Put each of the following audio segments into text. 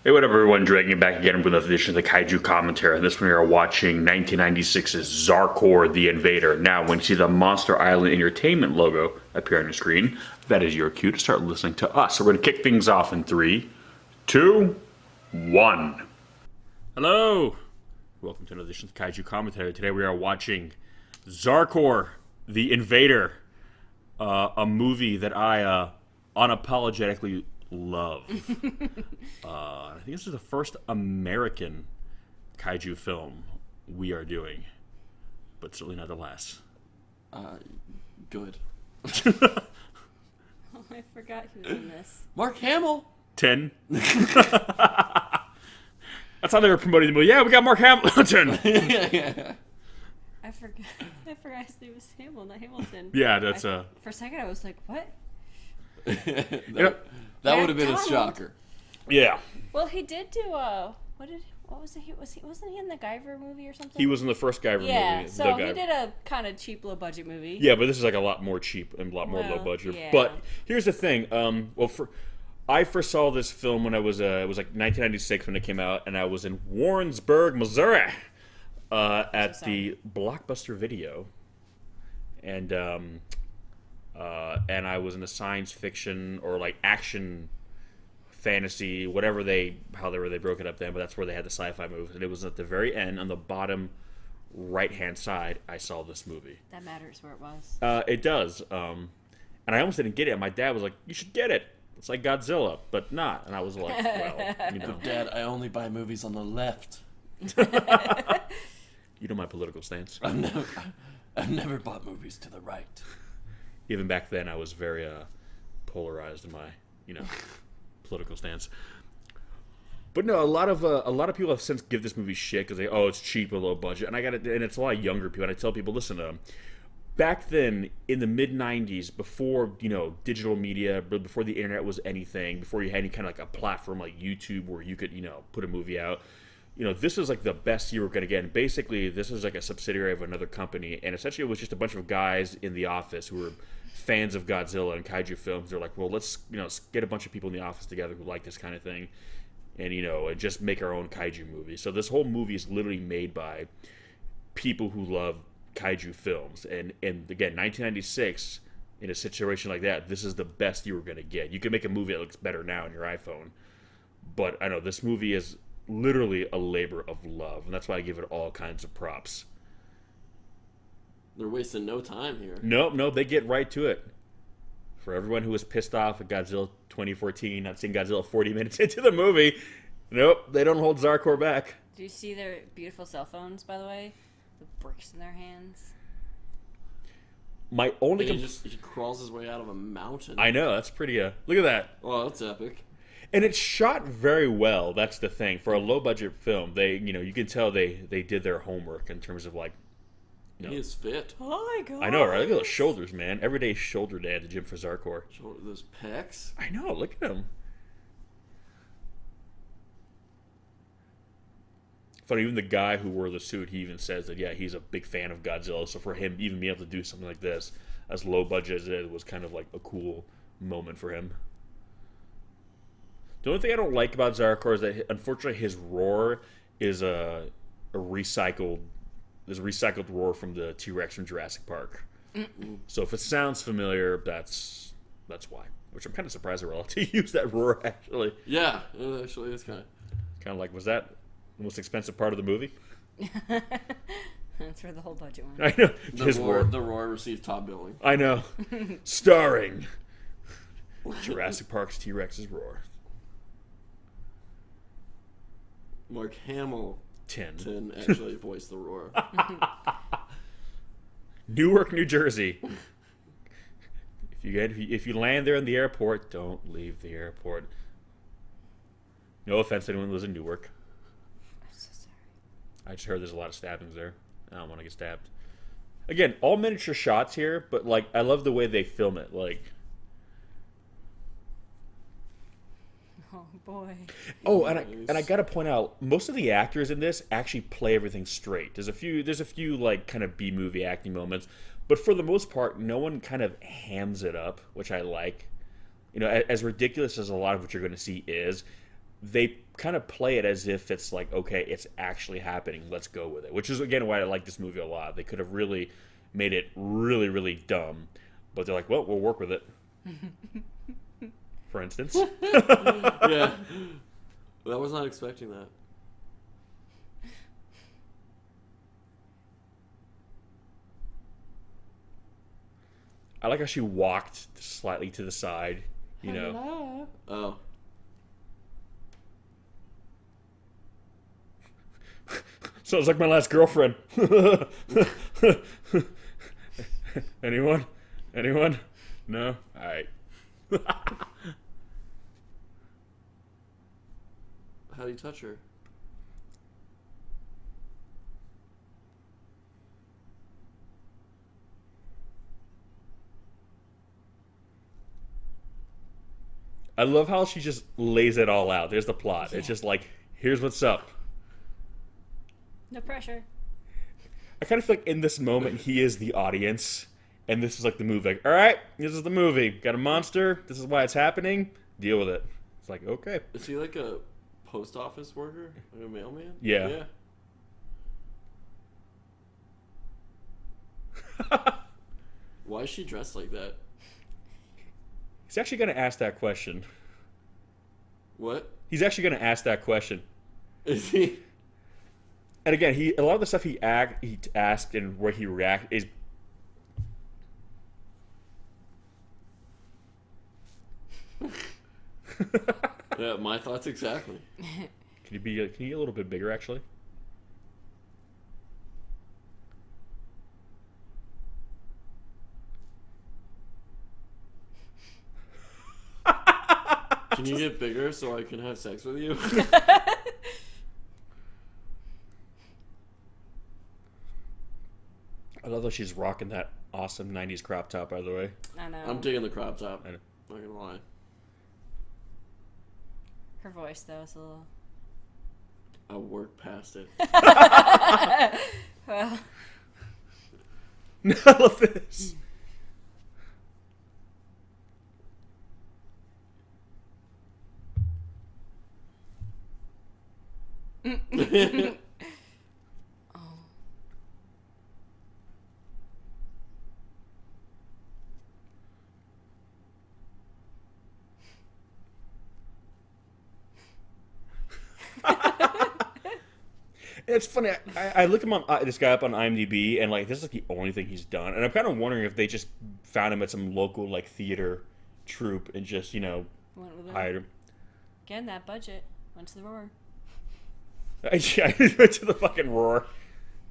Hey, what up, everyone? Dragging back again with another edition of the Kaiju commentary. And this one we are watching 1996's Zarkorr the Invader. Now, when you see the Monster Island Entertainment logo appear on your screen, that is your cue to start listening to us. So we're going to kick things off in 3, 2, 1. Hello! Welcome to another edition of the Kaiju commentary. Today we are watching Zarkorr the Invader, a movie that I unapologetically love. I think this is the first American kaiju film we are doing, but certainly not the last. Good. Oh, I forgot he was in this. Mark Hamill. 10. That's how they were promoting the movie. Yeah, we got Mark Hamilton. Yeah. I forgot his name was Hamill, not Hamilton. Yeah, that's For a second, I was like, what? That would have been a shocker. Yeah. Well, he did do what was it? Wasn't he in the Guyver movie or something? He was in the first Guyver movie. So he did a kind of cheap, low budget movie. Yeah, but this is like a lot more cheap and a lot more low budget. Yeah. But here's the thing. I first saw this film when I was it was like 1996 when it came out, and I was in Warrensburg, Missouri, at the Blockbuster Video, and I was in a science fiction or like action fantasy, however they broke it up then, but that's where they had the sci-fi movies, and it was at the very end on the bottom right-hand side I saw this movie. That matters where it was. It does. And I almost didn't get it. My dad was like, "You should get it. It's like Godzilla, but not." And I was like, "Well, you know." Dad, I only buy movies on the left. You know my political stance. I've never bought movies to the right. Even back then, I was very polarized in my, political stance. But no, a lot of people have since give this movie shit because it's cheap and low budget, and and it's a lot of younger people. And I tell people, listen, back then in the mid '90s, before digital media, before the internet was anything, before you had any kind of like a platform like YouTube where you could put a movie out. This is like the best you were going to get. And basically, this is like a subsidiary of another company. And essentially, it was just a bunch of guys in the office who were fans of Godzilla and kaiju films. They're like, well, let's get a bunch of people in the office together who like this kind of thing. And, and just make our own kaiju movie. So this whole movie is literally made by people who love kaiju films. And again, 1996, in a situation like that, this is the best you were going to get. You can make a movie that looks better now on your iPhone. But I know this movie is literally a labor of love, and that's why I give it all kinds of props. They're wasting no time here. Nope, they get right to it. For everyone who was pissed off at Godzilla 2014, not seeing Godzilla 40 minutes into the movie, nope, they don't hold Zarkorr back. Do you see their beautiful cell phones, by the way? The bricks in their hands. My only he crawls his way out of a mountain. I know, that's pretty, look at that. Oh, that's epic. And it's shot very well. That's the thing. For a low budget film, they, you can tell they did their homework in terms of like, He is fit. Oh my god! I know, right? Look at those shoulders, man. Everyday shoulder day at the gym for Zarkorr. Those pecs. I know. Look at him. Funny, even the guy who wore the suit, he even says that he's a big fan of Godzilla. So for him, even being able to do something like this, as low budget as it is, was kind of like a cool moment for him. The only thing I don't like about Zarkorr is that, unfortunately, his roar is a recycled roar from the T-Rex from Jurassic Park. So if it sounds familiar, that's why. Which I'm kind of surprised they were allowed to use that roar, actually. Yeah, actually, it's kind of like, was that the most expensive part of the movie? That's where the whole budget went. I know. The roar received top billing. I know. Starring Jurassic Park's T-Rex's roar. Mark Hamill 10 actually voiced the roar. Newark, New Jersey. If you land there in the airport, don't leave the airport. No offense to anyone who lives in Newark. I'm so sorry. I just heard there's a lot of stabbings there. I don't want to get stabbed. Again, all miniature shots here, but like I love the way they film it. Like, oh boy. Oh, and I gotta point out, most of the actors in this actually play everything straight. There's a few like kind of B-movie acting moments, but for the most part, no one kind of hams it up, which I like. As ridiculous as a lot of what you're going to see is, they kind of play it as if it's like, okay, it's actually happening. Let's go with it. Which is, again, why I like this movie a lot. They could have really made it really, really dumb. But they're like, well, we'll work with it. For instance. Yeah. I was not expecting that. I like how she walked slightly to the side, you know. Hello. Oh. Sounds like my last girlfriend. Anyone? Anyone? No? Alright. How do you touch her? I love how she just lays it all out. There's the plot. It's just like, here's what's up. No pressure. I kind of feel like in this moment, he is the audience. And this is like the movie. Like, all right, this is the movie. Got a monster. This is why it's happening. Deal with it. It's like, okay. Is he like a post office worker? Like a mailman? Yeah. Why is she dressed like that? He's actually going to ask that question. What? He's actually going to ask that question. Is he? And again, a lot of the stuff he asked and where he reacted is. Yeah, my thoughts exactly. Can you get a little bit bigger, actually? Can you get bigger so I can have sex with you? I love that she's rocking that awesome 90s crop top, by the way. I know. I'm digging the crop top. I know. Not gonna lie. Her voice, though, is a little... I'll work past it. Well, I love this. It's funny. I looked him on this guy up on IMDb, and like this is like the only thing he's done. And I'm kind of wondering if they just found him at some local like theater troupe and just went with him. hired him. Again, that budget went to the roar. Yeah, he went to the fucking Roar.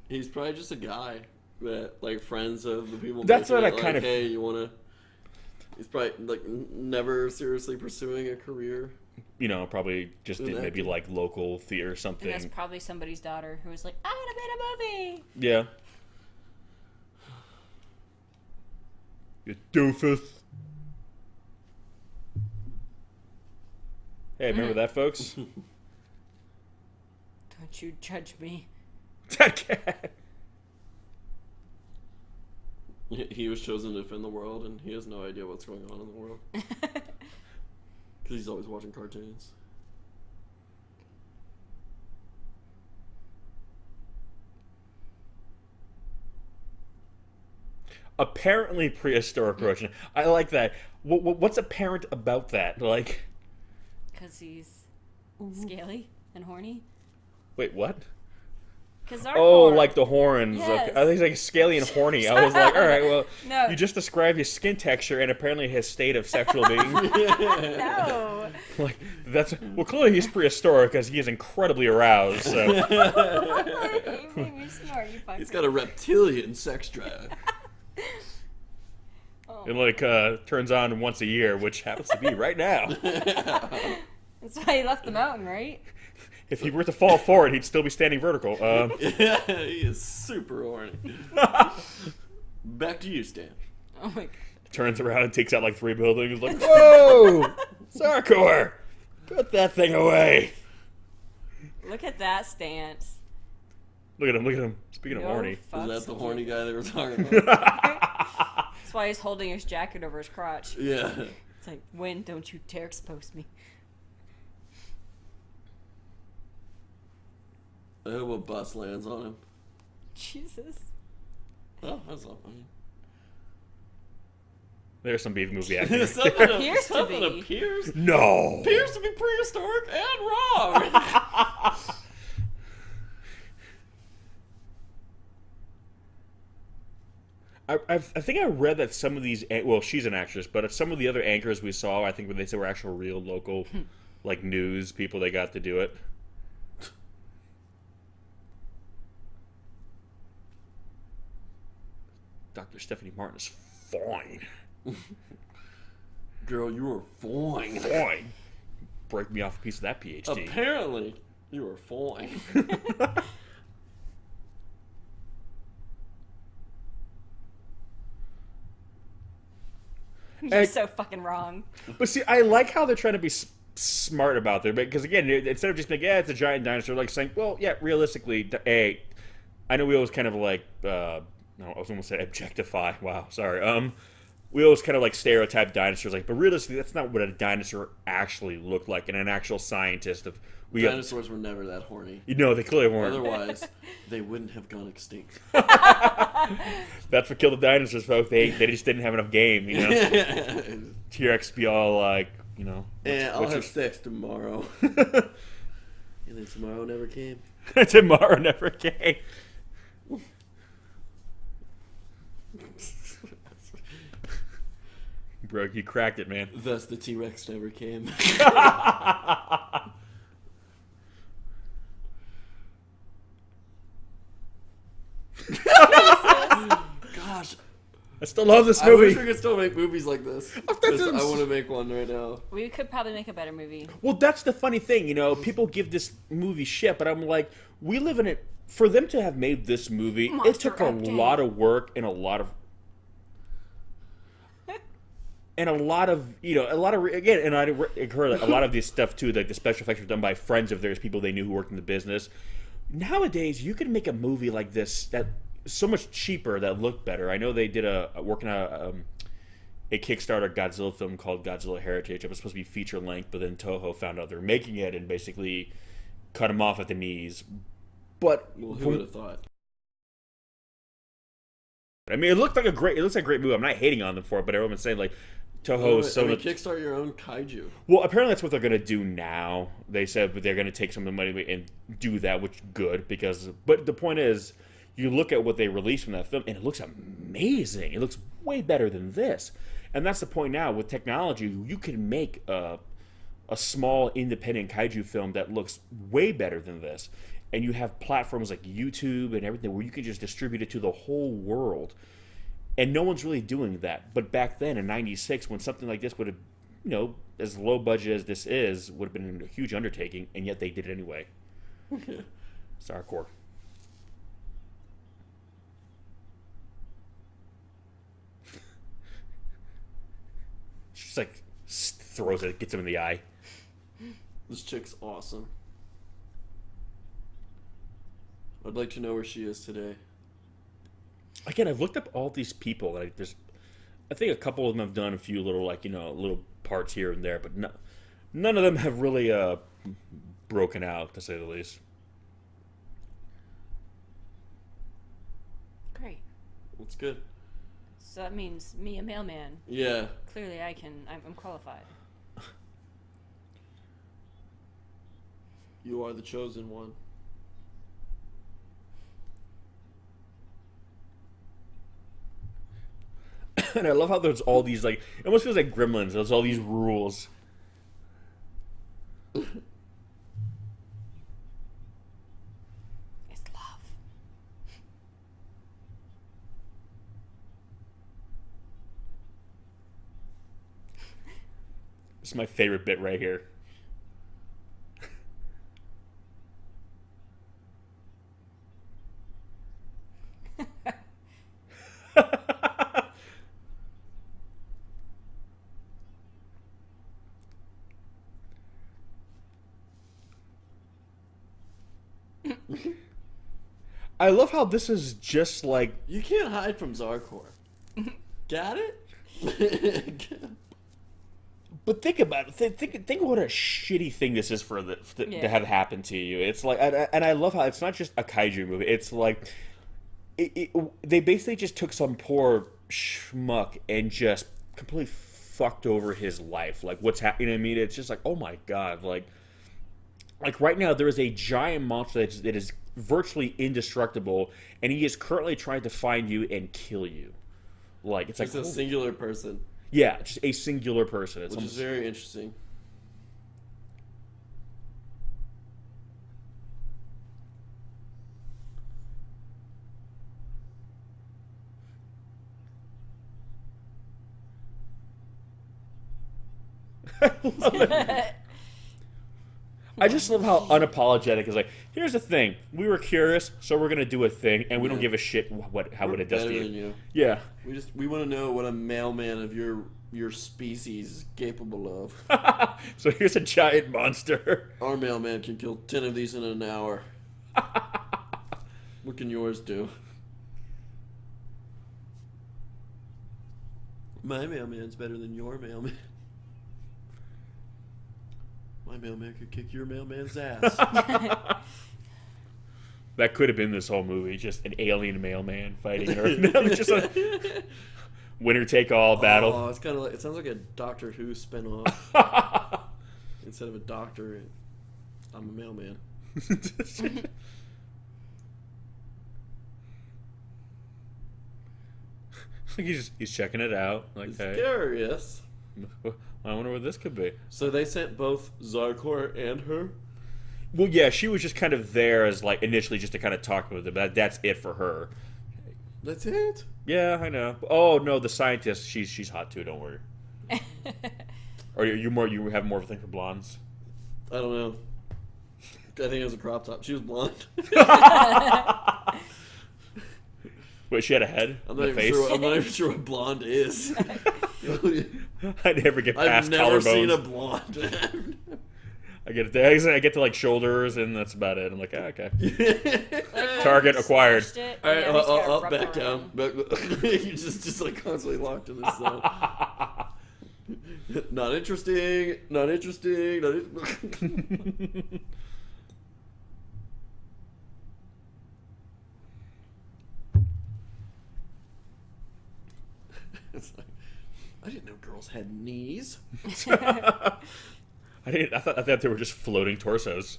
He's probably just a guy that, like, friends of the people. That's making what it, I kind like, of. Hey, you wanna? He's probably like never seriously pursuing a career. You know, probably just In did maybe acting. like local theater or And something. that's probably somebody's daughter who was like, I want to be in a movie. Yeah. You doofus. Hey, remember that, folks? Don't you judge me. That cat. He was chosen to defend the world, and he has no idea what's going on in the world because he's always watching cartoons. Apparently prehistoric Russian. I like that. What's apparent about that? Like, Because he's scaly and horny. wait, what? Because Zarkorr. Oh, like the horns. Yes. Okay. I think it's like scaly and horny. I was like, all right, well, No. you just described his skin texture and apparently his state of sexual being. No. Like that's well, clearly he's prehistoric because he is incredibly aroused. So. You made me smart, you fucker. He's got a reptilian sex drive. Oh. It like turns on once a year, which happens to be right now. That's why he left the mountain, right? If he were to fall forward, he'd still be standing vertical. Yeah, he is super horny. Back to you, Stan. Oh my god. Turns around and takes out like 3 buildings. Like, whoa, Zarkorr, put that thing away. Look at that stance. Look at him. Look at him. Speaking of No horny. Is fucks that the given. horny guy they were talking about? That's why he's holding his jacket over his crotch. Yeah. It's like, when don't you dare expose me. I hope a bus lands on him. Jesus. Oh, that's all. I mean, There's some B movie acting. something appears to something be. appears No. appears to be prehistoric and wrong. I think I read that some of these, well, she's an actress, but some of the other anchors we saw, I think when they said were actual real local, like news people, they got to do it. Dr. Stephanie Martin is fine. Girl, you are fine. Fine. Break me off a piece of that PhD. Apparently, you are fine. You're so fucking wrong. But see, I like how they're trying to be smart about it, because again, instead of just being, yeah, it's a giant dinosaur, like saying, well, yeah, realistically, I know we always kind of like, no, I was almost saying objectify. Wow, sorry. We always kind of like stereotype dinosaurs, like, but realistically, that's not what a dinosaur actually looked like. And an actual scientist of Dinosaurs were never that horny. You know, they clearly weren't. Otherwise, they wouldn't have gone extinct. That's what killed the dinosaurs, folks. They just didn't have enough game, you know. T-Rex be all like, you know. I'll have sex tomorrow. And then tomorrow never came. Tomorrow never came. Bro, you cracked it, man. Thus, the T-Rex never came. Gosh, I still love this I wish movie. we could still make movies like this. I want to make one right now. We could probably make a better movie. Well, that's the funny thing, you know. People give this movie shit, but I'm like, we live in it. For them to have made this movie, it took a lot of work and a lot of again, and I heard like, a lot of this stuff too. Like the special effects were done by friends of theirs, people they knew who worked in the business. Nowadays, you can make a movie like this that so much cheaper that looked better. I know they did a Kickstarter Godzilla film called Godzilla Heritage. It was supposed to be feature length, but then Toho found out they were making it and basically cut him off at the knees. But who would have thought? I mean, it looks like a great movie. I'm not hating on them for it, but everyone's saying like Toho is so much. Kickstart your own kaiju. Well, apparently that's what they're going to do now. They said, but they're going to take some of the money and do that, which is good because. But the point is, you look at what they released from that film, and it looks amazing. It looks way better than this, and that's the point now. With technology, you can make a small independent kaiju film that looks way better than this, and you have platforms like YouTube and everything where you can just distribute it to the whole world. And no one's really doing that. But back then in '96, when something like this would have, you know, as low budget as this is, would have been a huge undertaking, and yet they did it anyway. Zarkorr. She just like throws it, gets him in the eye. This chick's awesome. I'd like to know where she is today. Again, I've looked up all these people. Like, I think a couple of them have done a few little, like, you know, little parts here and there, but none of them have really broken out, to say the least. Great. That's good. So that means me, a mailman. Yeah. Clearly, I'm qualified. You are the chosen one. And I love how there's all these, like, it almost feels like Gremlins. There's all these rules. It's love. This is my favorite bit right here. I love how this is just like... You can't hide from Zarkorr. Got it? But think about it. Think what a shitty thing this is to have happen to you. It's like, and I love how it's not just a kaiju movie. It's like, they basically just took some poor schmuck and just completely fucked over his life. Like, what's happening? You know what I mean, it's just like, oh my god, like right now there is a giant monster that is virtually indestructible, and he is currently trying to find you and kill you. Like, it's Just like a singular person, yeah, just a singular person. It's which is very interesting. I love it. I just love how unapologetic is. Like, here's the thing: we were curious, so we're gonna do a thing, and we don't give a shit how it does to Better you. than you. Yeah. We want to know what a mailman of your species is capable of. So here's a giant monster. Our mailman can kill 10 of these in an hour. What can yours do? My mailman's better than your mailman. My mailman could kick your mailman's ass. That could have been this whole movie, just an alien mailman fighting Earth. No, just a winner take all battle. Oh, it's kind of like, it sounds like a Doctor Who spinoff. Instead of a doctor, I'm a mailman. He's checking it out. Like, It's hey, curious. I wonder what this could be. So they sent both Zarkorr and her? Well, yeah, she was just kind of there as, like, initially just to kind of talk with him. That's it for her. That's it? Yeah, I know. Oh no, the scientist, she's hot too. Don't worry. Or you have more of a thing for blondes? I don't know. I think it was a crop top. She was blonde. Wait, she had a head? I'm The not face? even sure what blonde is. I never get past I've never collarbones. seen a blonde. I get to like shoulders, and that's about it. I'm like, okay. Target acquired. All right, up, back down. You're just like constantly locked in this zone. Not interesting. Not interesting. Not It's like, I didn't know girls had knees. I thought they were just floating torsos.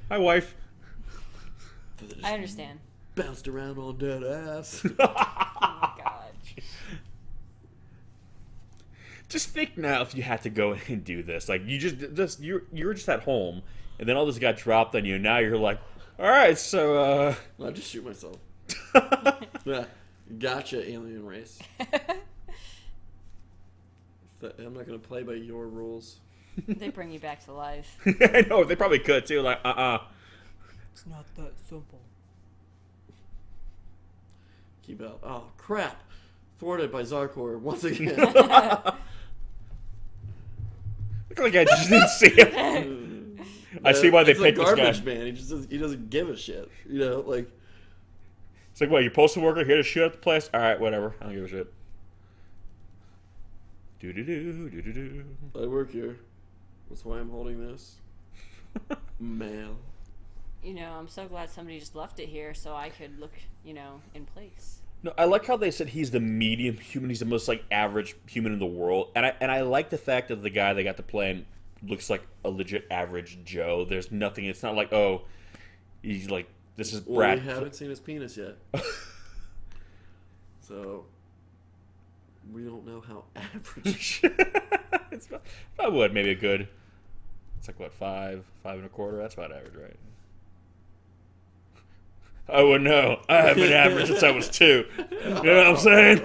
Hi, wife. I understand. Bounced around on dead ass. Oh my god. Just think now if you had to go and do this. Like, you're just at home, and then all this got dropped on you, and now you're like, all right, so I'll just shoot myself. Yeah. Gotcha, alien race. I'm not gonna play by your rules. They bring you back to life. I know they probably could too. Like, It's not that simple. Keep out. Oh crap! Thwarted by Zarkorr once again. Look like I just didn't see him. I see why they It's a picked this guy. garbage man. He doesn't give a shit. You know, like It's like, what, you postal worker here to shoot up the place? All right, whatever. I don't give a shit. Do. I work here. That's why I'm holding this. Mail. You know, I'm so glad somebody just left it here so I could look, you know, in place. No, I like how they said he's the medium human. He's the most like average human in the world, and I like the fact that the guy they got to play him looks like a legit average Joe. There's nothing. It's not like, oh, he's like, this is Well, Brad. we haven't seen his penis yet. So we don't know how average. It's not, I would maybe a good. It's like what, 5.25. That's about average, right? I wouldn't know. I have been average since I was 2. You know what I'm saying?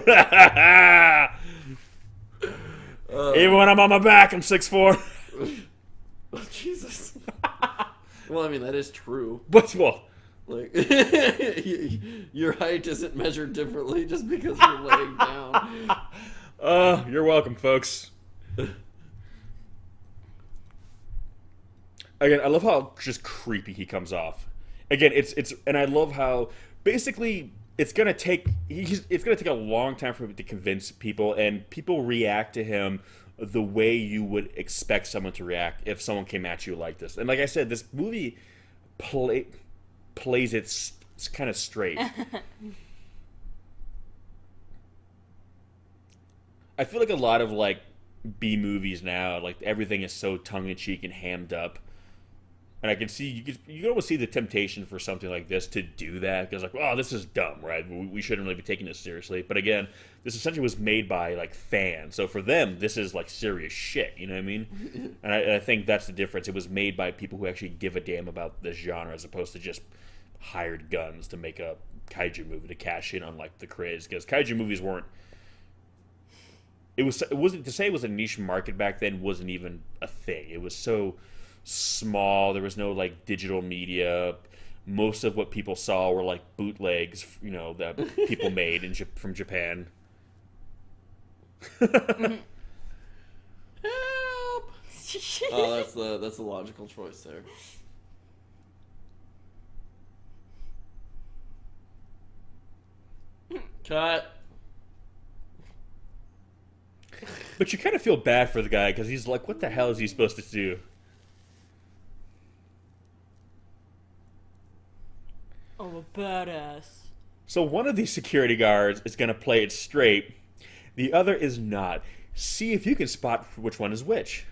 Even when I'm on my back, I'm 6'4". Oh, Jesus. Well, I mean that is true. But well, Like your height isn't measured differently just because you're laying down. you're welcome, folks. Again, I love how just creepy he comes off. Again, it's and I love how basically it's gonna take a long time for him to convince people, and people react to him the way you would expect someone to react if someone came at you like this. And like I said, this movie plays it kind of straight. I feel like a lot of like B movies now, like everything is so tongue in cheek and hammed up. And I can see you can almost see the temptation for something like this to do that, because like, oh, this is dumb, right? We shouldn't really be taking this seriously. But again, this essentially was made by like fans, so for them, this is like serious shit. You know what I mean? And I think that's the difference. It was made by people who actually give a damn about this genre, as opposed to just hired guns to make a kaiju movie to cash in on like the craze. Because kaiju movies weren't. It wasn't to say it was a niche market back then. Wasn't even a thing. It was so small. There was no like digital media. Most of what people saw were like bootlegs, you know, that people made from Japan. Help! Oh, that's the logical choice there. Cut. But you kind of feel bad for the guy, because he's like, what the hell is he supposed to do? I'm a badass. So one of these security guards is going to play it straight. The other is not. See if you can spot which one is which.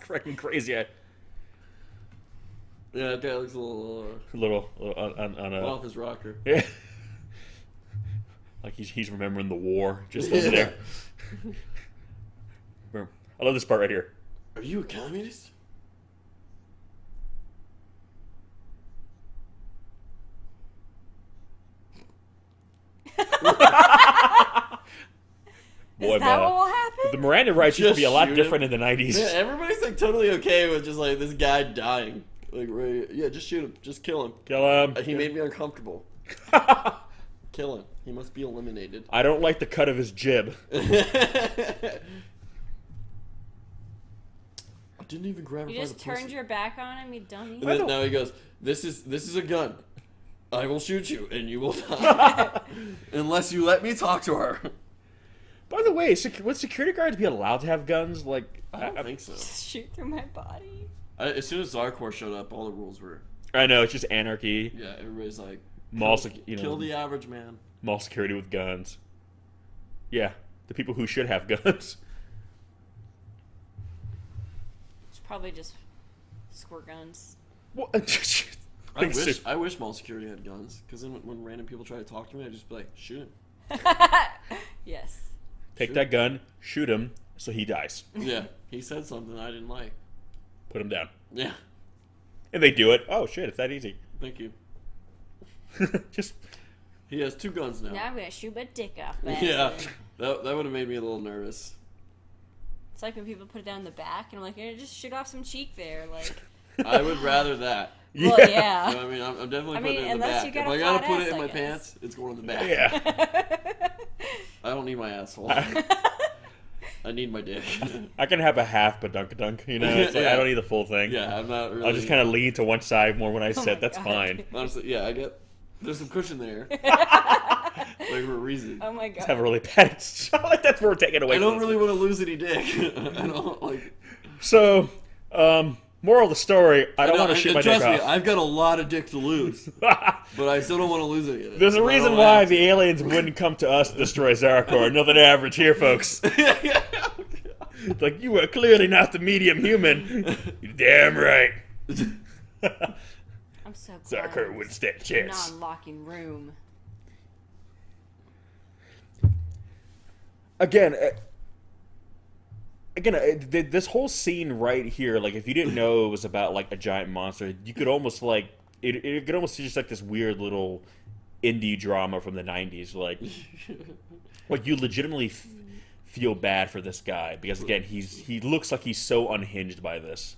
Freaking crazy. Yeah, that guy looks a little on a off his rocker. Yeah. Like he's remembering the war just over there. I love this part right here. Are you a communist? Boy, Is that what will happen? the Miranda rights used to be a lot shoot different him. in the 90s. Yeah, everybody's like totally okay with just like this guy dying. Like, right, yeah, just shoot him. Just kill him. Kill him. He made me uncomfortable. Kill him. He must be eliminated. I don't like the cut of his jib. I didn't even grab You it by just the turned pussy. your back on him, you dummy. And then now he goes, this is a gun. I will shoot you and you will die. Unless you let me talk to her. By the way, would security guards be allowed to have guns? Like, I don't think so. Shoot through my body. As soon as Zarkorr showed up, all the rules were... I know, it's just anarchy. Yeah, everybody's like... Kill the average man. Mall security with guns. Yeah, the people who should have guns. It's probably just squirt guns. What? I wish mall security had guns, because then when random people try to talk to me, I'd just be like, shoot him. Yes. Take that gun, shoot him, so he dies. Yeah, he said something I didn't like. Put him down. Yeah, And they do it. Oh shit, it's that easy. thank you. Just He has 2 guns now. Now I'm gonna shoot my dick off. Yeah, Bastard. that would have made me a little nervous. It's like when people put it down the back, and I'm like, just shoot off some cheek there, like. I would rather that. Well, You yeah. know what I mean, I'm definitely I putting mean, it in the unless back. you If got a I gotta flat put ass, it in I my guess. pants, it's going in the back. yeah. I don't need my asshole. I need my dick. I can have a half badunk-a-dunk, you know? It's like, Yeah. I don't need the full thing. Yeah, I'm not really... I'll just kind of lean to one side more when I Oh sit. my That's God. fine. Honestly, yeah, there's some cushion there. Like, for a reason. Oh my Just god. have a really bad... It's not like that's where we're taking away I from don't this. really want to lose any dick. I don't, like... So, moral of the story, I don't know, want to shoot and my dick trust me, off. I've got a lot of dick to lose. But I still don't want to lose any of it. There's a But I reason don't why have the aliens wouldn't come to us to destroy Zarkorr. Nothing average here, folks. to. Like, you are clearly not the medium human. You're damn right. I'm so glad. Zarkorr wouldn't stand a chance. Non-locking room. Again, this whole scene right here, like, if you didn't know it was about, like, a giant monster, you could almost, like, it could almost see just, like, this weird little indie drama from the 90s. Like you legitimately feel bad for this guy, because, again, he looks like he's so unhinged by this.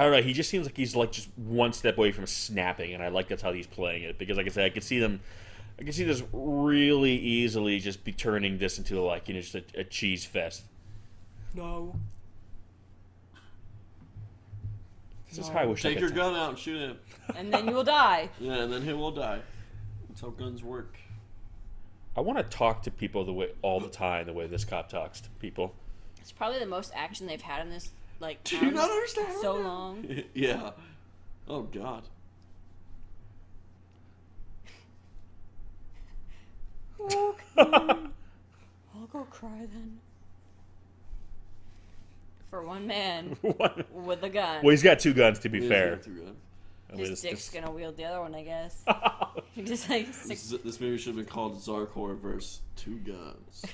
I don't know. He just seems like he's like just one step away from snapping, and I like that's how he's playing it because, like I said, I can see this really easily just be turning this into like just a cheese fest. No. This is how I wish I Take could your gun out and shoot him. And then you will die. Yeah, and then he will die. That's how guns work. I want to talk to people all the time the way this cop talks to people. It's probably the most action they've had in this Do you not understand? so long. Yeah. Oh God. Okay. I'll go cry then. For one man What? with a gun. Well, he's got two guns, to be He is fair. not too good. I mean, His dick's gonna wield the other one, I guess. Oh, He just like six. This movie should have been called Zarkorr vs. Two Guns.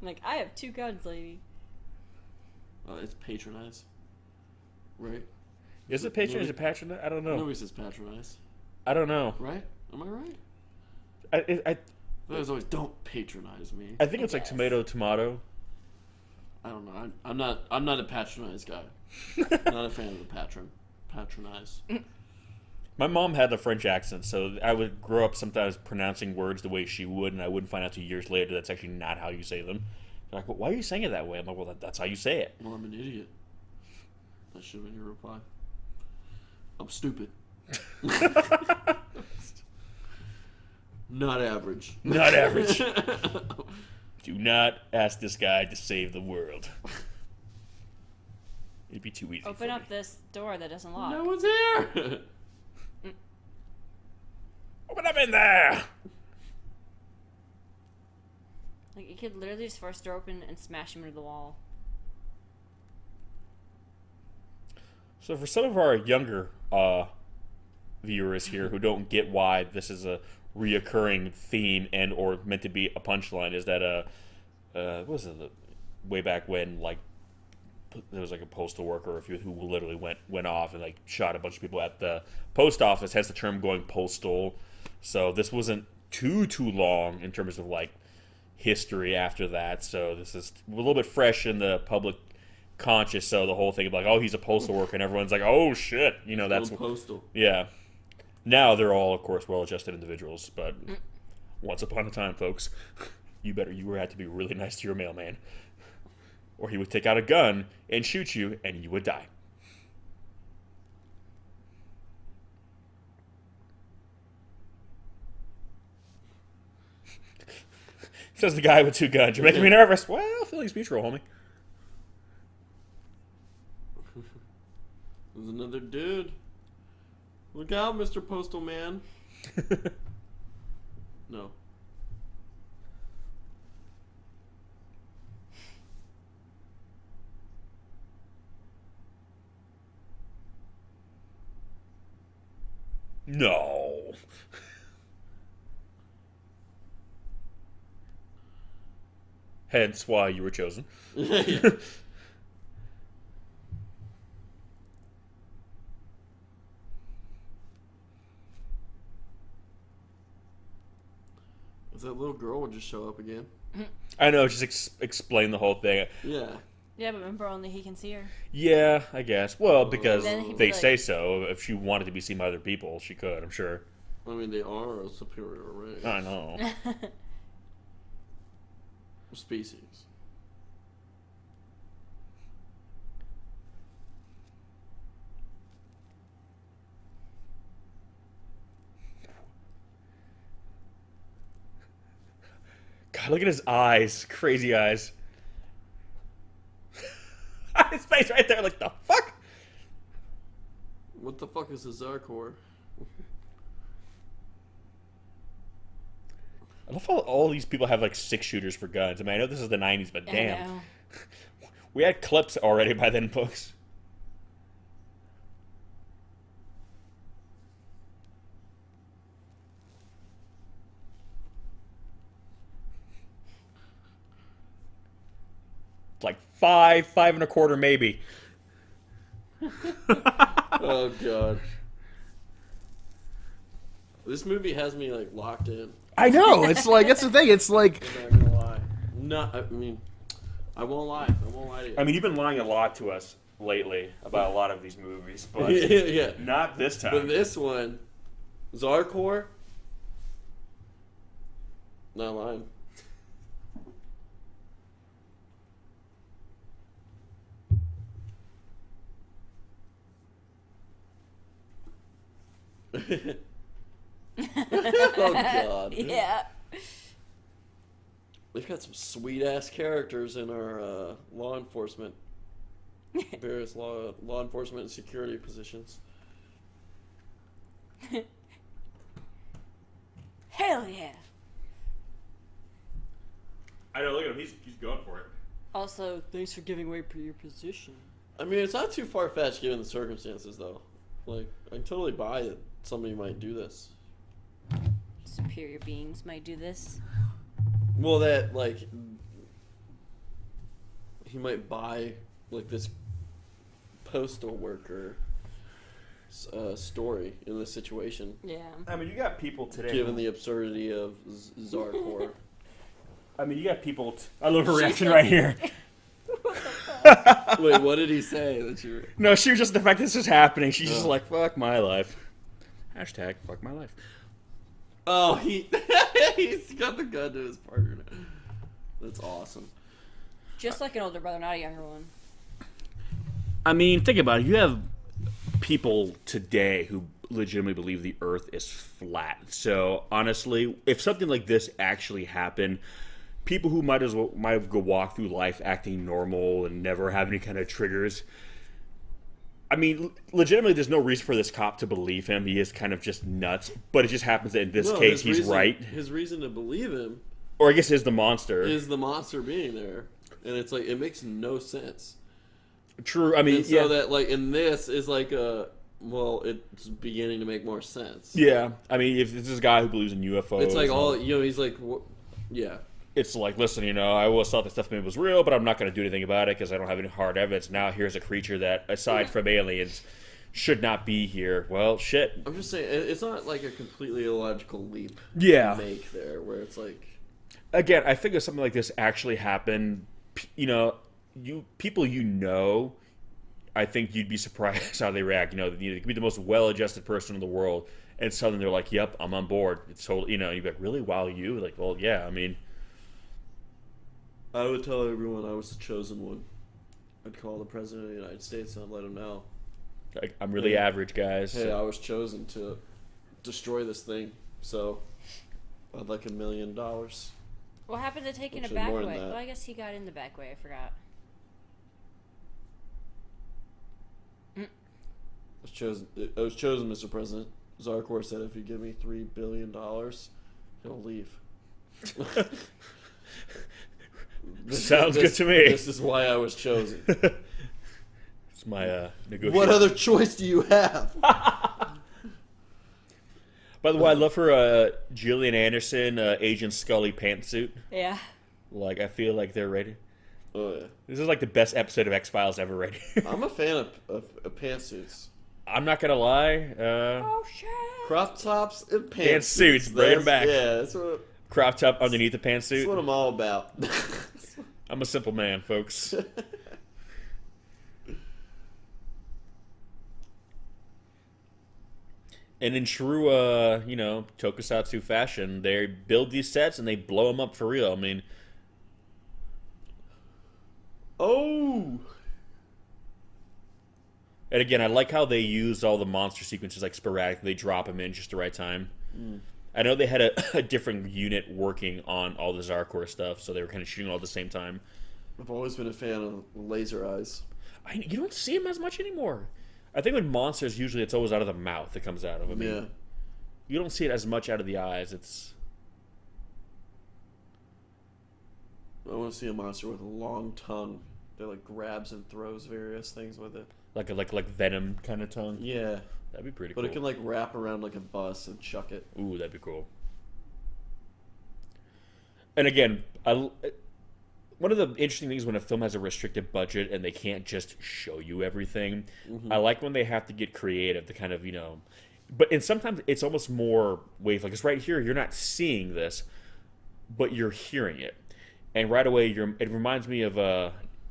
Like, I have two guns, lady. It's patronize. Right? Is it patron? Is it patronize? I don't know. Nobody says patronize. I don't know. Right? Am I right? I There's always don't patronize me. I think it's like guess. tomato. I don't know. I'm not a patronize guy. Not a fan of the patronize. My mom had a French accent, so I would grow up sometimes pronouncing words the way she would, and I wouldn't find out 2 years later that's actually not how you say them. They're like, well, why are you saying it that way? I'm like, well, that's how you say it. Well, I'm an idiot. That should have been your reply. I'm stupid. Not average. Not average. Do not ask this guy to save the world. It'd be too easy. Open for up me. this door that doesn't lock. No one's here. Open up in there! Like, you could literally just force the door open and smash him into the wall. So for some of our younger viewers here who don't get why this is a reoccurring theme and or meant to be a punchline, is that what was it, way back when, like, there was like a postal worker or a few who literally went off and like shot a bunch of people at the post office, hence the term going postal. So this wasn't too long in terms of like history after that. So this is a little bit fresh in the public conscious. So the whole thing of like, oh, he's a postal worker, and everyone's like, oh shit, that's postal. yeah. Now they're all, of course, well-adjusted individuals, but once upon a time, folks, you had to be really nice to your mailman, or he would take out a gun and shoot you, and you would die. Says the guy with two guns. You're making me nervous. Well, feelings mutual, homie. There's another dude. Look out, Mr. Postal Man. No. No. Hence why you were chosen. Yeah. If that little girl would just show up again. I know, just explain the whole thing. Yeah. Yeah, but remember, only he can see her. Yeah, I guess. Well, because Then he'd be they like- say so. If she wanted to be seen by other people, she could, I'm sure. I mean, they are a superior race. I know. Species. God, look at his eyes. Crazy eyes. His face right there, like, the fuck? What the fuck is a Zarkorr? I love how all these people have, like, 6-shooters for guns. I mean, I know this is the 90s, but I damn. know. We had clips already by then, folks. Like 5 and a quarter, maybe. Oh god. This movie has me like locked in. I know. It's like that's the thing. It's like I'm not gonna lie. No, I mean, I won't lie. I won't lie to you. I mean, you've been lying a lot to us lately about a lot of these movies, but yeah. not this time. But this one, Zarkorr, not lying. Oh god. Yeah. They've got some sweet ass characters in our law enforcement, various law enforcement and security positions. Hell yeah. I know. Look at him. He's going for it. Also, thanks for giving away your position. I mean, it's not too far fetched given the circumstances, though. Like, I can totally buy that somebody might do this. Superior beings might do this. Well, that like he might buy like this postal worker story in this situation, Yeah. I mean, you got people today. given the absurdity of Zarkorr. I mean, you got people. I love her reaction right here. Wait, what did he say? That you? No, she was just the fact this is happening. She's just like, "Fuck my life." Hashtag fuck my life. Oh, he's got the gun to his partner now. That's awesome. Just like an older brother, not a younger one. I mean, think about it. You have people today who legitimately believe the Earth is flat. So honestly, if something like this actually happened, people who might go walk through life acting normal and never have any kind of triggers. I mean, legitimately, there's no reason for this cop to believe him. He is kind of just nuts. But it just happens that in this case, he's right. His reason to believe him Or I guess is the monster. is the monster being there, and it's like it makes no sense. True. I mean, And so that like in this is like well, it's beginning to make more sense. yeah. I mean, if this is a guy who believes in UFOs, It's like all he's like, yeah. It's like, listen, I always thought this stuff maybe was real, but I'm not going to do anything about it because I don't have any hard evidence. Now here's a creature that, aside from aliens, should not be here. Well, shit. I'm just saying, it's not like a completely illogical leap Yeah. to make there, where it's like, Again, I think if something like this actually happened, people I think you'd be surprised how they react. They could be the most well-adjusted person in the world, and suddenly they're like, "Yep, I'm on board." It's totally, you'd be like, "Really? Wow, you?" Like, well, yeah. I mean, I would tell everyone I was the chosen one. I'd call the president of the United States and I'd let him know. I'm really average, guys. Hey, I was chosen to destroy this thing, so I'd like $1 million. What happened to taking a Actually, back more than way? that. Well, I guess he got in the back way. I forgot. I was chosen, Mr. President. Zarkorr said if you give me $3 billion, he'll leave. Sounds good to me. This is why I was chosen. It's my negotiation. What other choice do you have? By the way, I love her Gillian Anderson, Agent Scully pantsuit. Yeah. Like, I feel like they're ready. Oh yeah, This is like the best episode of X-Files ever ready. I'm a fan of pantsuits. I'm not gonna lie. Oh shit. Crop tops and Pantsuits, bring 'em back. Yeah, that's Crop top underneath the pantsuit. what I'm all about. I'm a simple man, folks. And in true, tokusatsu fashion, they build these sets and they blow them up for real. I mean, Oh, and again, I like how they used all the monster sequences like sporadically. They drop them in just the right time. I know they had a different unit working on all the Zarkorr stuff, so they were kind of shooting all at the same time. I've always been a fan of laser eyes. You don't see them as much anymore. I think with monsters, usually it's always out of the mouth it comes out of. I mean, Yeah, you don't see it as much out of the eyes. It's I want to see a monster with a long tongue that like grabs and throws various things with it. like Venom kind of tongue. Yeah, That'd be pretty but cool. it can like wrap around like a bus and chuck it. Ooh, that'd be cool. And again, one of the interesting things when a film has a restricted budget and they can't just show you everything. I like when they have to get creative to kind of, and sometimes it's almost more ways, like it's right here, you're not seeing this, but you're hearing it. And right away, it reminds me of,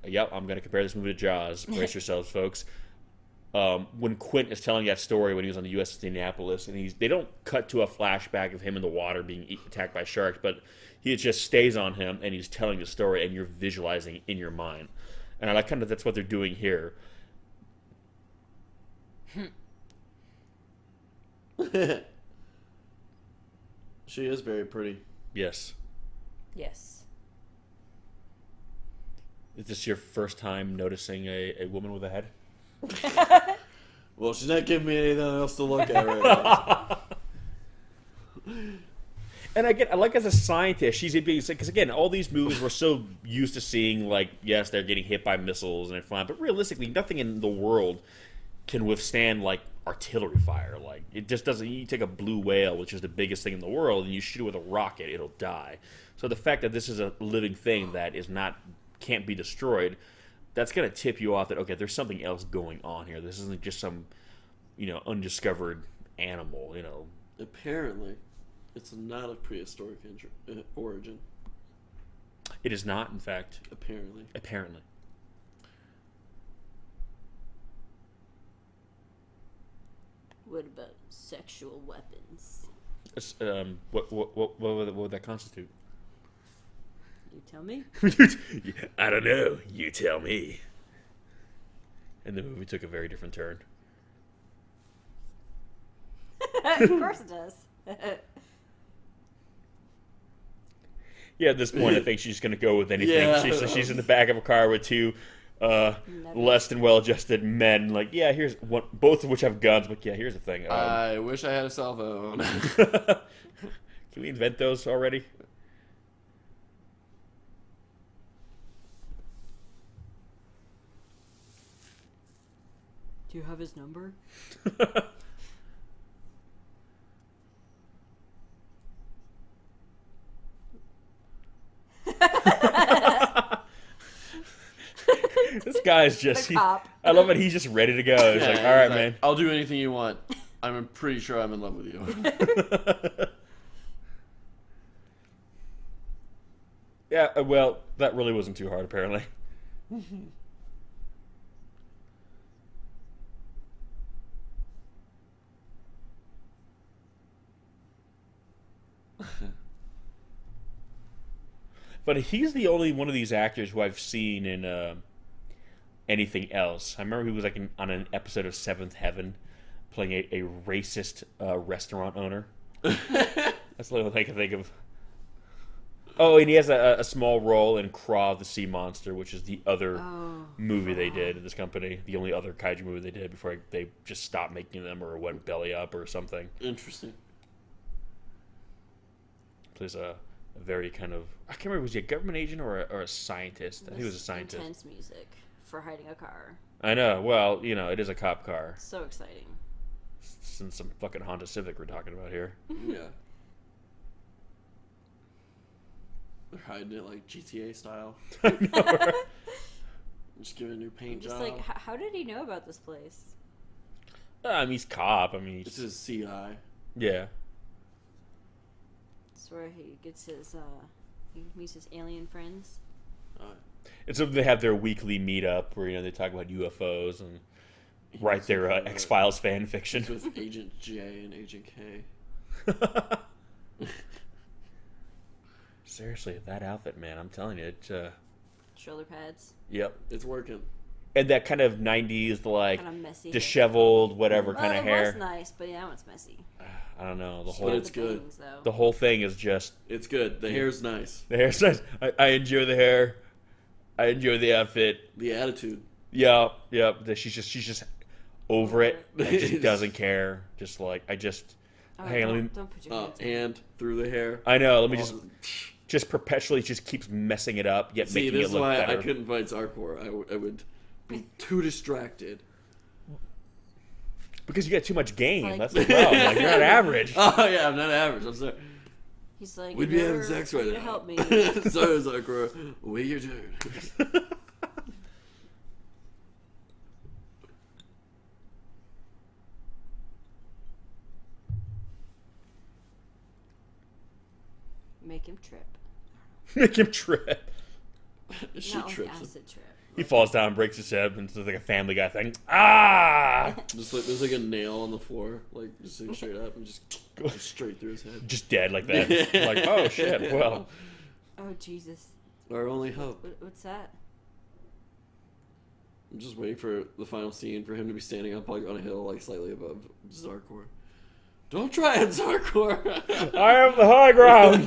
yep, I'm going to compare this movie to Jaws. Brace yourselves, folks. When Quint is telling that story when he was on the USS Indianapolis, and they don't cut to a flashback of him in the water being attacked by sharks, but he just stays on him, and he's telling the story, and you're visualizing in your mind. And I like kind of that's what they're doing here. She is very pretty. Yes. Yes. Is this your first time noticing a woman with a head? Well, she's not giving me anything else to look at right now. And I like as a scientist, she's being sick because again, all these movies we're so used to seeing, like, yes, they're getting hit by missiles and they're fine, but realistically, nothing in the world can withstand like artillery fire. Like it just doesn't. You take a blue whale, which is the biggest thing in the world, and you shoot it with a rocket, it'll die. So the fact that this is a living thing that can't be destroyed, that's gonna tip you off that okay, there's something else going on here. This isn't just some, undiscovered animal. Apparently, it's not of prehistoric origin. It is not, in fact. Apparently. What about sexual weapons? What would that constitute? You tell me. I don't know. You tell me. And the movie took a very different turn. Of course it does. Yeah, at this point, I think she's going to go with anything. Yeah. She's in the back of a car with two less than well-adjusted men. Like, yeah, here's one. Both of which have guns, but yeah, here's the thing. I wish I had a cell phone. Can we invent those already? Do you have his number? This guy's just. cop. I love it. He's just ready to go. He's like, all right, man. I'll do anything you want. I'm pretty sure I'm in love with you. Yeah, well, that really wasn't too hard, apparently. But he's the only one of these actors who I've seen in anything else. I remember he was like on an episode of Seventh Heaven, playing a racist restaurant owner. That's the only thing I can think of. Oh, and he has a small role in Craw the Sea Monster, which is the other movie they did in this company. The only other kaiju movie they did before they just stopped making them or went belly up or something. Interesting. Plays a very kind of... I can't remember, was he a government agent or a scientist? I think he was a scientist. Intense music for hiding a car. I know. Well, it is a cop car. So exciting. Since some fucking Honda Civic we're talking about here. Yeah. They're hiding it like GTA style. I know, right? Just give it a new paint Just job. like, how did he know about this place? He's cop. I mean, It's his CI. yeah. It's where he gets his, he meets his alien friends. And so they have their weekly meetup where, they talk about UFOs and write their X-Files fan fiction. It's with Agent J and Agent K. Seriously, that outfit, man, I'm telling you, it, Shoulder pads. yep. It's working. And that kind of 90s, like, Kind of messy. disheveled, whatever Well, kind of it hair. was nice, but now it's messy. I don't know. But it's good. Bangs, though. The whole thing is just... It's good. The hair's nice. The hair's nice. I enjoy the hair. I enjoy the outfit. The attitude. Yeah. She's just over it. And just doesn't care. Just like, Oh, hang on, let me... don't put your hands in. Hand through the hair. I know, let me Oh. just perpetually just keeps messing it up, yet See, making this it is look why better. I couldn't fight Zarkorr. I would be too distracted. Because you got too much game. Like- That's the problem. Like, you're not average. Oh, yeah, I'm not average. I'm sorry. He's like, We'd in be having order sex for right you now. to help me. Sorry, Zarkorr. We your dude. Make him trip. Make him trip. She Not like trips. acid trip. He falls down, breaks his hip, and it's like a Family Guy thing. Ah! Just like there's like a nail on the floor, like just sitting straight up and just straight through his head. Just dead like that. Like, oh shit, well. Oh, Jesus. Our only hope. What's that? I'm just waiting for the final scene for him to be standing up like on a hill, like slightly above Zarkorr. Don't try it, Zarkorr. I have the high ground.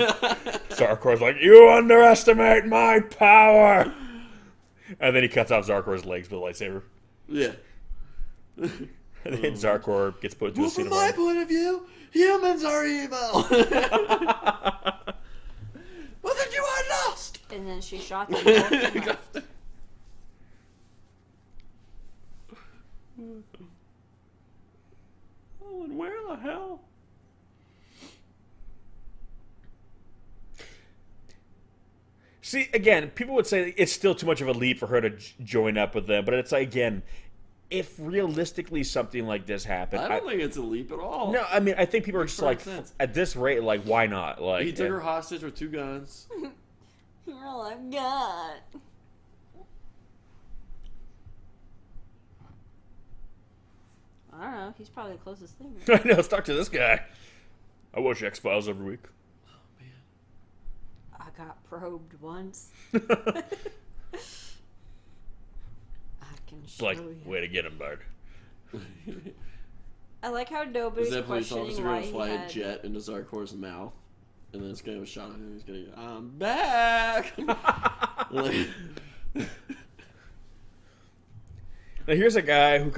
Zarkor's like, you underestimate my power. And then he cuts off Zarkor's legs with a lightsaber. Yeah. And then Zarkorr gets put into Well, a suit from of my armor. point of view, humans are evil. Well, then you are lost. And then she shot them both and left. Oh, and where the hell? See, again, people would say it's still too much of a leap for her to join up with them, but it's like, again, if realistically something like this happened, I don't think it's a leap at all. no, I mean, I think people are just like, Makes sense. at this rate, like, why not? Like, He took her hostage with 2 guns. You're all I've got. I don't know. He's probably the closest thing. I know. Let's talk to this guy. I watch X-Files every week. I got probed once. I can It's show like, you. way to get him, bud. I like how Is nobody's that police questioning officer why going to he fly a had... jet into Zarkor's mouth? And then it's going to have a shot of him. He's going to go, I'm back. Like, Now here's a guy who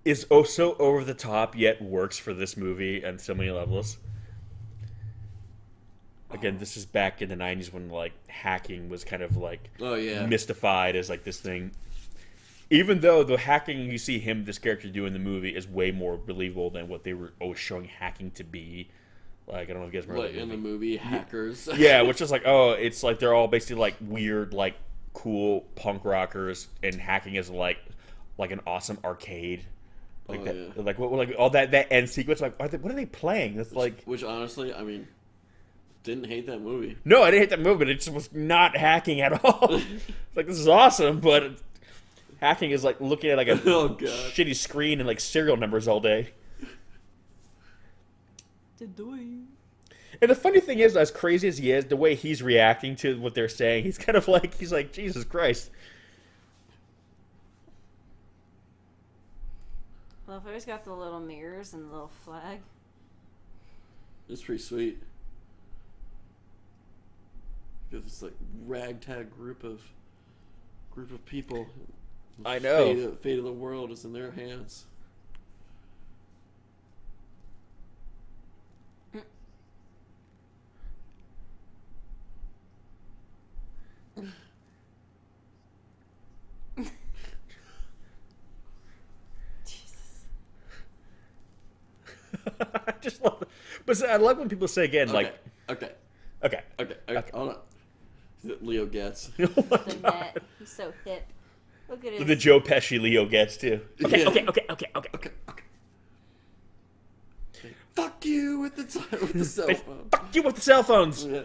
is oh so over the top yet works for this movie on so many levels. Again, this is back in the 90s when like hacking was kind of like oh, yeah. mystified as like this thing. Even though the hacking you see this character do in the movie is way more believable than what they were always showing hacking to be. Like, I don't know if you guys remember Like that in the movie. movie, hackers. Yeah, which is like, oh, it's like they're all basically like weird, like cool punk rockers, and hacking is like an awesome arcade. Like Oh, that, yeah. like what, like all that end sequence. Like, what are they playing? It's like, Which honestly, I mean, didn't hate that movie. no, I didn't hate that movie, but it just was not hacking at all. Like, this is awesome, but hacking is like looking at like a Oh, God. shitty screen and like serial numbers all day. And the funny thing is, as crazy as he is, the way he's reacting to what they're saying, he's kind of like, he's like, Jesus Christ. Well, if always got the little mirrors and the little flag. It's pretty sweet. Got this like ragtag group of people. I know. Fate of the world is in their hands. Jesus. I just love it. But I love when people say again, like, Okay. okay. Hold on. Is it Leo Getz? Oh my The God. net. He's so hip. Look at his... The Joe Pesci Leo gets too. Okay, Yeah. okay. Fuck you with the cell phone. Fuck you with the cell phones. Yeah.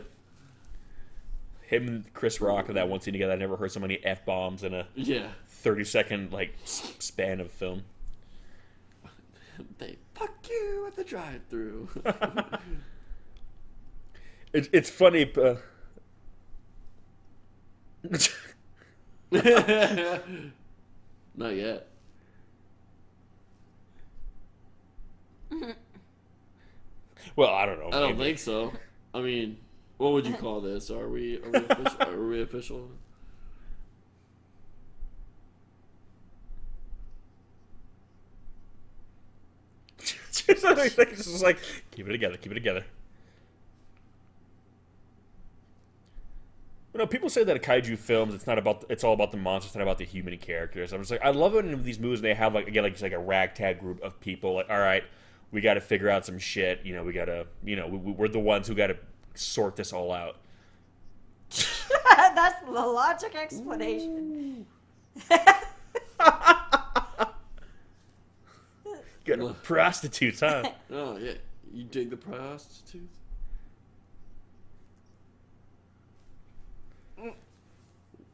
Him and Chris Rock in that one scene together. I never heard so many F-bombs in a Yeah. 30-second like span of film. They fuck you at the drive-through. It's funny. Not yet. Well, I don't know. I don't maybe. think so. I mean, what would you call this? Are we official? Are we official? It's just like, keep it together. You know, people say that kaiju films, it's all about the monsters, it's not about the human characters. I'm just like, I love it in these movies. They have like, again, like it's like a ragtag group of people. Like, all right, we got to figure out some shit. You know, we got to, we're the ones who got to sort this all out. That's the logic explanation. Got prostitutes, huh? Oh, yeah. You dig the prostitutes?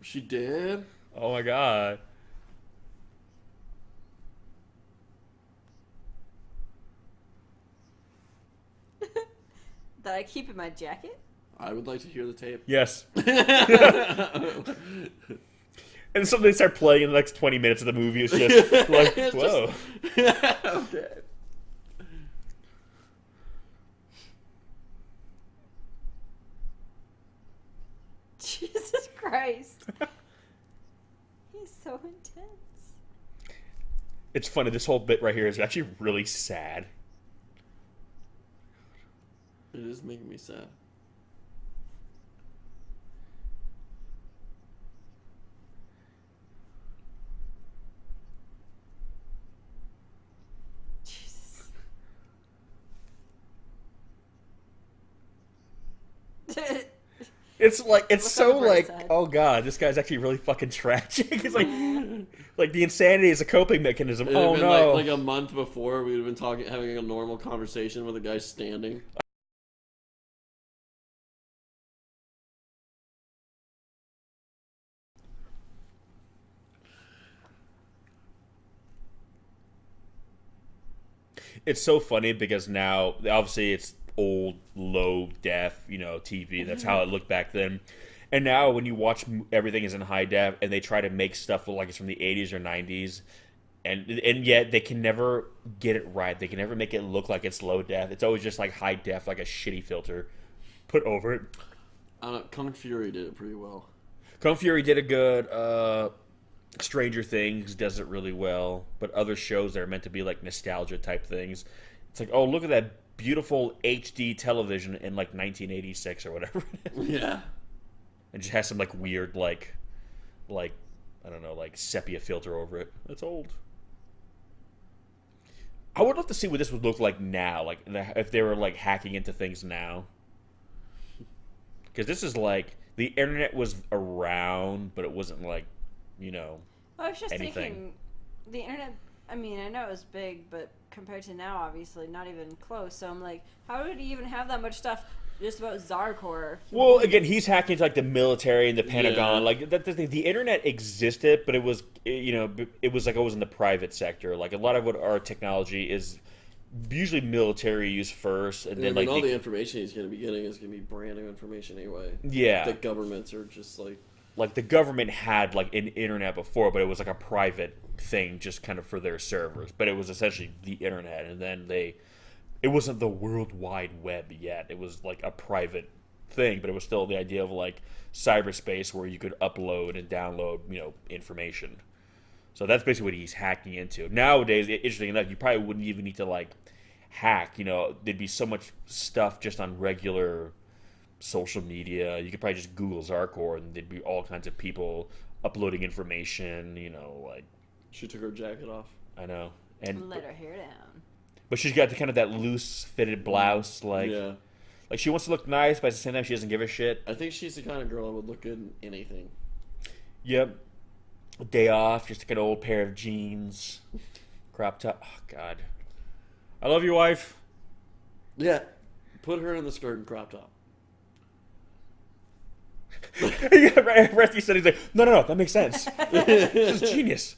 She did? Oh my god. That I keep in my jacket? I would like to hear the tape. Yes. And so they start playing in the next 20 minutes of the movie. It's just like, It's whoa. Okay. Jesus Christ. He's so intense. It's funny. This whole bit right here is actually really sad. It is making me sad. Jesus. It's like, it's What's so on the bright like, side? oh god, this guy's actually really fucking tragic. It's like the insanity is a coping mechanism. It'd have Oh been no. like a month before, we would have been having a normal conversation with a guy standing. It's so funny because now, obviously, it's old, low def, TV. That's how it looked back then. And now, when you watch everything is in high def, and they try to make stuff look like it's from the 80s or 90s, and yet they can never get it right. They can never make it look like it's low def. It's always just like high def, like a shitty filter put over it. Kung Fury did it pretty well. Kung Fury did a good. Stranger Things does it really well, but other shows that are meant to be like nostalgia type things, it's like, oh, look at that beautiful HD television in like 1986 or whatever. Yeah. It just has some like weird like I don't know, like sepia filter over it. That's old. I would love to see what this would look like now, like if they were like hacking into things now, because this is like the internet was around, but it wasn't like. I was just anything. thinking, the internet, I mean, I know it was big, but compared to now, obviously, not even close. So I'm like, how did he even have that much stuff just about Zarkorr? Well, again, he's hacking into like the military and the Pentagon. Yeah. Like the internet existed, but it was it was like always in the private sector. Like a lot of what our technology is usually military use first, and then like all the information he's going to be getting is going to be brand new information anyway. Yeah. The governments are just like the government had like an internet before, but it was like a private thing just kind of for their servers. But it was essentially the internet, and then it wasn't the World Wide Web yet. It was like a private thing, but it was still the idea of like cyberspace where you could upload and download, information. So that's basically what he's hacking into. Nowadays, interesting enough, you probably wouldn't even need to like hack. There'd be so much stuff just on regular social media. You could probably just Google Zarkorr and there'd be all kinds of people uploading information, like she took her jacket off. I know. And Let her hair down. but she's got the kind of that loose fitted blouse, like she wants to look nice, but at the same time she doesn't give a shit. I think she's the kind of girl that would look good in anything. Yep. A day off, just like an old pair of jeans. Crop top. Oh god. I love your wife. Yeah. Put her in the skirt and crop top. Yeah, right after you said, he's like, no, that makes sense. This is genius.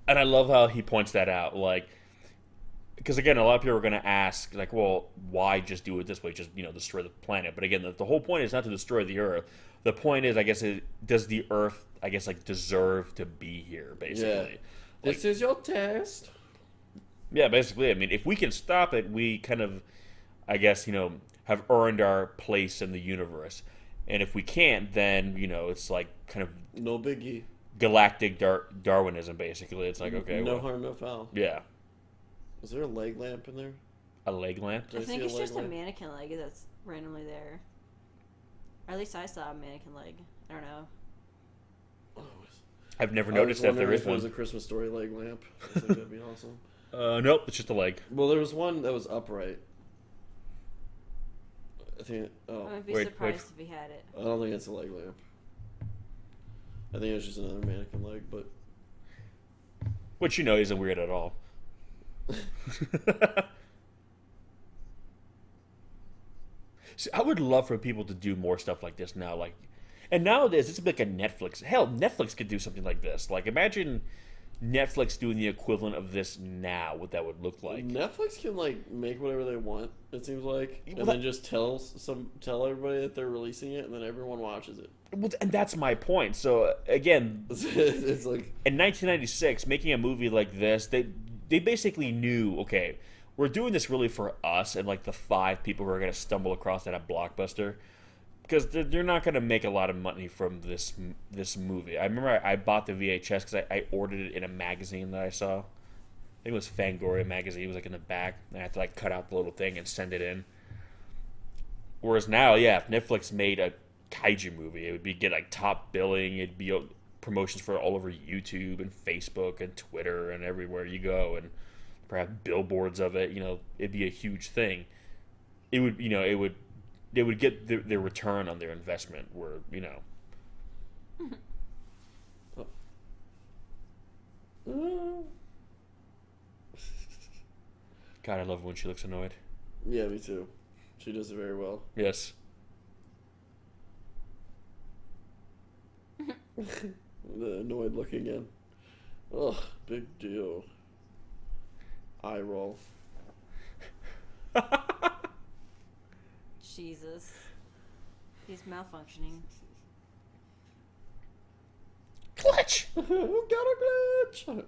And I love how he points that out, like, because again, a lot of people are going to ask, like, well, why just do it this way? Just, destroy the planet. But again, the whole point is not to destroy the Earth. The point is, I guess, does the Earth, I guess, like, deserve to be here, basically? Yeah. This is your test. Yeah, basically. I mean, if we can stop it, we kind of, I guess, have earned our place in the universe. And if we can't, then, it's like kind of No biggie. galactic Darwinism, basically. It's like, okay, No well, harm, no foul. yeah. Is there a leg lamp in there? A leg lamp? Did I think see it's leg just a lamp? mannequin leg that's randomly there. Or at least I saw a mannequin leg. I don't know. I've never I was noticed that there wondering is if it was a one. Christmas Story leg lamp. I think that'd be awesome. Nope, it's just a leg. Well, there was one that was upright. I think. I Oh, wouldn't be Wait, surprised if he had it. I don't think it's a leg lamp. I think it's just another mannequin leg, but Which, isn't weird at all. See, I would love for people to do more stuff like this now. And nowadays, it's like a Netflix. Hell, Netflix could do something like this. Like, imagine Netflix doing the equivalent of this now, what that would look like. Netflix can make whatever they want. It seems like, Well, and then just tell everybody that they're releasing it, and then everyone watches it. Well, and that's my point. So, again, It's like in 1996, making a movie like this, they basically knew, okay, we're doing this really for us and the 5 people who are going to stumble across that at Blockbuster, because they're not going to make a lot of money from this movie. I remember I bought the VHS because I ordered it in a magazine that I saw. I think it was Fangoria magazine. It was in the back, and I had to cut out the little thing and send it in. Whereas now, yeah, if Netflix made a Kaiju movie, it would get top billing. It'd be promotions for all over YouTube and Facebook and Twitter and everywhere you go, and perhaps billboards of it. It'd be a huge thing. It would, they would get their return on their investment. Where God, I love when she looks annoyed. yeah, me too. She does it very well. Yes. The annoyed look again. Ugh, big deal. Eye roll. Jesus. He's malfunctioning. Clutch. We got a glitch.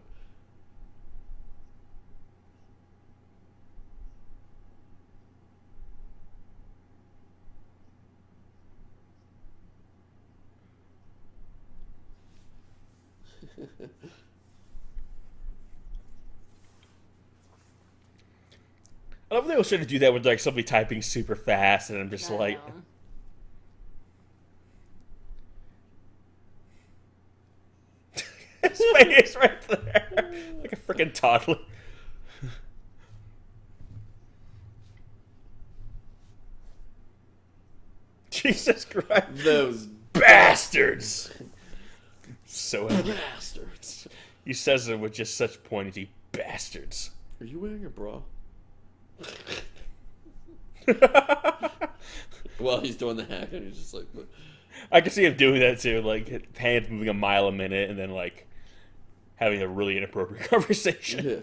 I love they was trying to do that with somebody typing super fast, and I'm just I like, know. his face right there, like a freaking toddler. Jesus Christ, Those bastards! So angry. bastards. He says it with just such pointy bastards. Are you wearing a bra? Well, he's doing the hack, and he's just like, "Look." I can see him doing that too, hands moving a mile a minute, and then having a really inappropriate conversation. Yeah.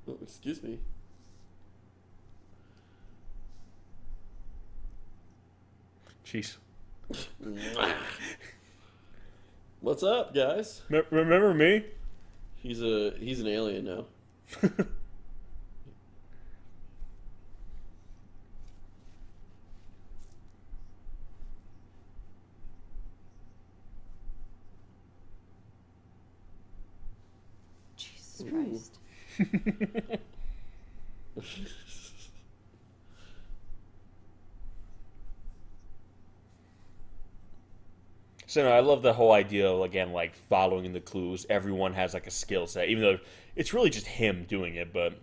Oh, excuse me. Jeez. What's up, guys? Remember me? He's an alien now. Jesus Christ. So no, I love the whole idea of, again, following the clues. Everyone has a skill set, even though it's really just him doing it. But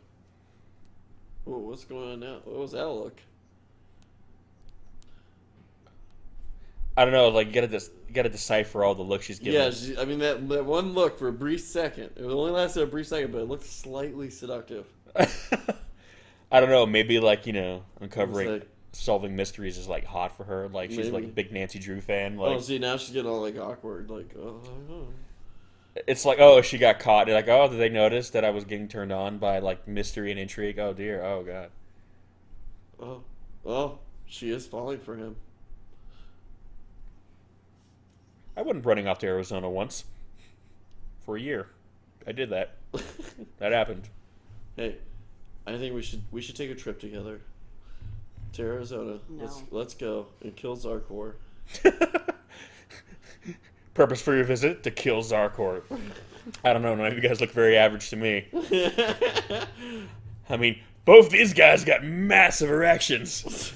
Oh, what's going on now? What was that look? I don't know. You gotta decipher all the looks she's giving. Yeah, us. I mean that one look for a brief second. It only lasted a brief second, but it looked slightly seductive. I don't know. Maybe uncovering, It's like- solving mysteries is a big her. She's a Maybe. big Nancy Drew fan. Oh, see, now she's getting all awkward. Oh. It's oh, she got caught. They're oh, did they notice that I was getting turned on by mystery and intrigue? Oh dear. Oh god. Oh, she is falling for him. I went running off to Arizona once for a year. I did that. That happened. Hey, I think we should take a trip together to Arizona. No. Let's go and kill Zarkorr. Purpose for your visit? To kill Zarkorr. I don't know. None of you guys look very average to me. I mean, both these guys got massive erections.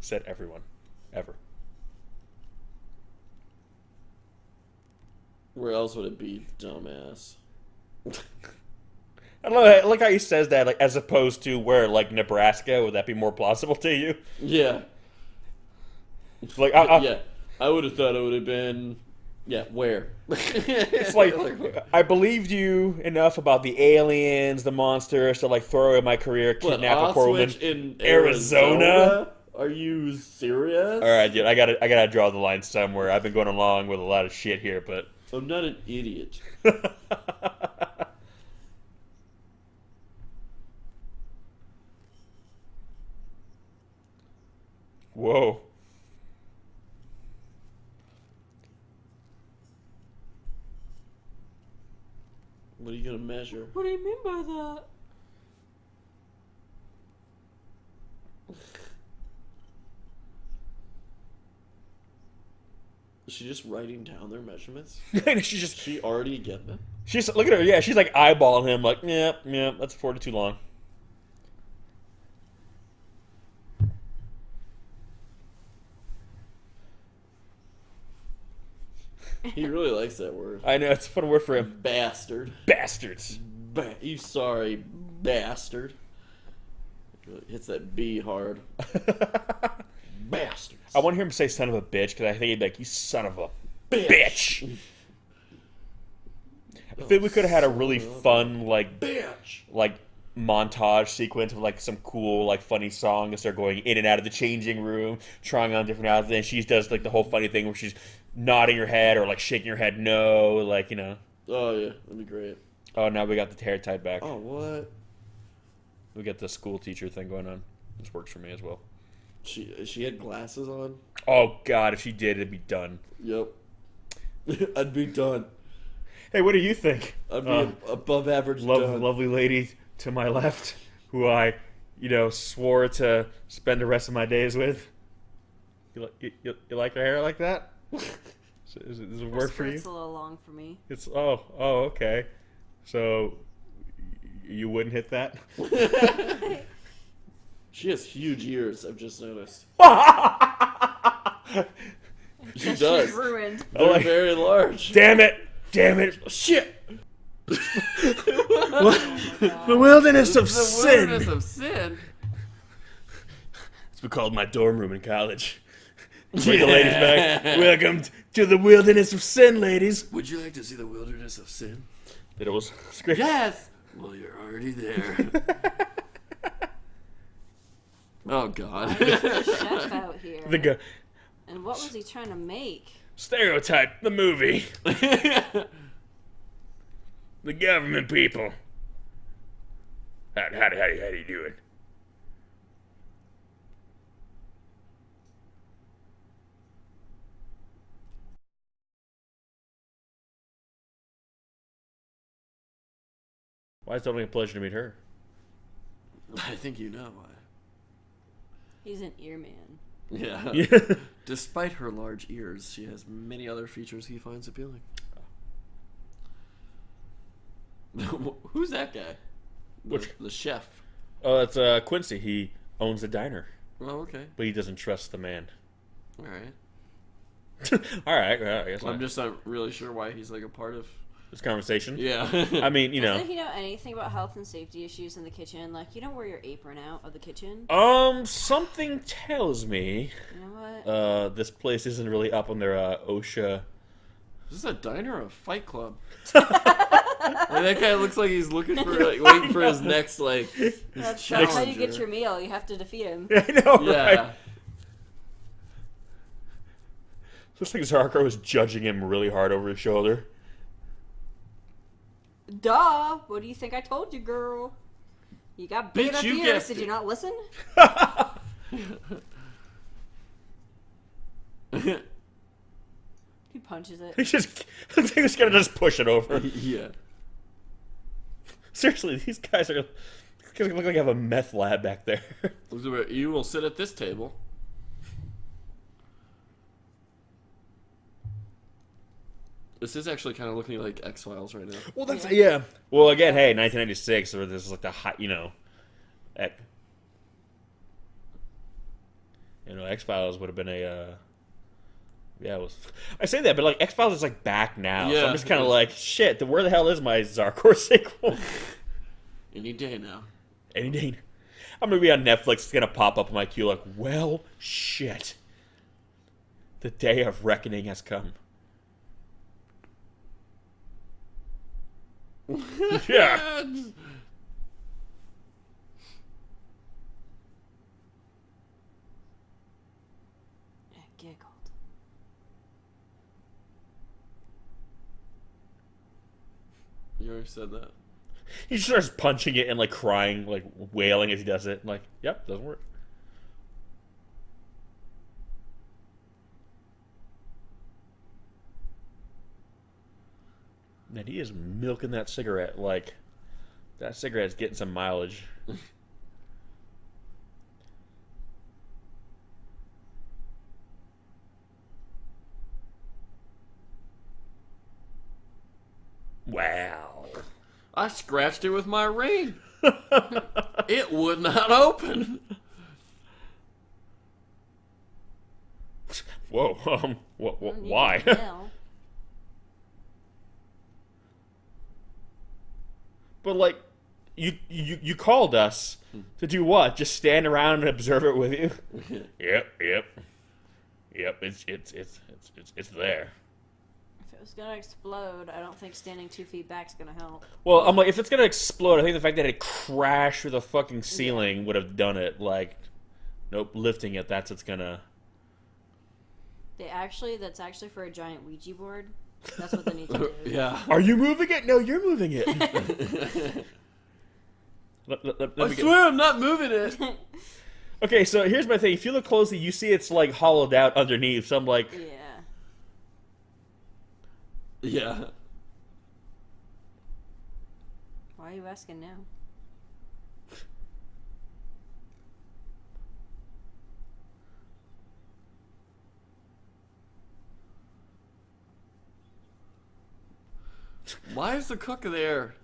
Said everyone. Ever. Where else would it be, dumbass? I don't know. I like how he says that, like as opposed to where, like Nebraska. Would that be more plausible to you? Yeah. Like, Yeah. I would have thought it would have been. Yeah, where? it's like I believed you enough about the aliens, the monsters, to like throw away my career, kidnap a poor woman in Arizona? Are you serious? All right, dude. I gotta draw the line somewhere. I've been going along with a lot of shit here, but I'm not an idiot. Whoa. What are you gonna measure? What do you mean by that? Is she just writing down their measurements? she's She already get them? look at her. Yeah, she's like eyeballing him. Like, yeah, that's 40 too long. He really likes that word. I know it's a fun word for him. Bastard. Bastards. You sorry, bastard. Really hits that B hard. Bastards. I want to hear him say "son of a bitch" because I think he'd be like, "You son of a bitch." I think we could have had a really fun Bitch. like montage sequence of like some cool like funny song as they're going in and out of the changing room, trying on different outfits. And she does like the whole funny thing where she's nodding her head or like shaking her head no, like, you know. Oh yeah, that'd be great. Oh, now we got the hair tied back. Oh what? We got the school teacher thing going on. This works for me as well. She had glasses on. Oh God, if she did, it'd be done. Yep. I'd be done. Hey, what do you think? I'd be above average done. Lovely lady to my left, who I, swore to spend the rest of my days with. You like her hair like that? Does it work for you? It's a little long for me. It's okay. So you wouldn't hit that? She has huge ears. I've just noticed. She She's does. ruined. They're very large. Damn it! Shit. The wilderness of sin. Wilderness of sin. It's been called my dorm room in college. Bring the ladies back. Welcome to the wilderness of sin, ladies. Would you like to see the wilderness of sin? It was great. Yes. Well, you're already there. Oh God. The chef out here. And what was he trying to make? Stereotype the movie. The government people. How do you do it? Why is it only a pleasure to meet her? I think you know why. He's an ear man. Yeah. Yeah. Despite her large ears, she has many other features he finds appealing. Who's that guy? The chef. Oh, that's Quincy. He owns a diner, Oh, okay. but he doesn't trust the man. All right. All right, well, I guess I'm just not really sure why he's like a part of. this conversation. Yeah. I mean, Doesn't he know anything about health and safety issues in the kitchen? Like, you don't wear your apron out of the kitchen. Something tells me You know what? this place isn't really up on their OSHA. Is this a diner or a fight club? That guy looks like he's looking for, like, waiting for his next, like, his That's challenger. how you get your meal. You have to defeat him. I know, Yeah. right? Looks like Zarkorr was judging him really hard over his shoulder. Duh! What do you think I told you, girl? You got big enough you ears. guessed Did it. you not listen? He punches it. He just looks like he's gonna just push it over. Yeah. Seriously, these guys look like they have a meth lab back there. You will sit at this table. This is actually kind of looking like X-Files right now. Well, that's Yeah. yeah. Well, again, hey, 1996, or this is like the hot, X-Files would have been a Yeah, it was. I say that, but like X-Files is like back now, so Yeah, I'm just kind it of is. like, shit. Where the hell is my Zarkorr sequel? Any day now. Any day. I'm gonna be on Netflix. It's gonna pop up in my queue. Like, well, shit. The day of reckoning has come. Yeah. Yeah, giggled. You already said that. He just starts punching it and like crying, like wailing as he does it. I'm like, yep, doesn't work. Man, he is milking that cigarette. Like, that cigarette's getting some mileage. Wow. I scratched it with my ring. It would not open. Whoa. Don't need Why? to yell. But like, you called us to do what? Just stand around and observe it with you? Yep. It's there. If it was gonna explode, I don't think standing 2 feet back is gonna help. Well, I'm like, if it's gonna explode, I think the fact that it crashed through the fucking ceiling would have done it. Like, nope, lifting it, that's what's gonna. That's actually for a giant Ouija board. That's what they need to do. Yeah. Are you moving it? No, you're moving it. Let I me get- swear I'm not moving it. Okay, so here's my thing. If you look closely, you see it's like hollowed out underneath. So I'm like, Yeah. Yeah. Why are you asking now? Why is the cook there?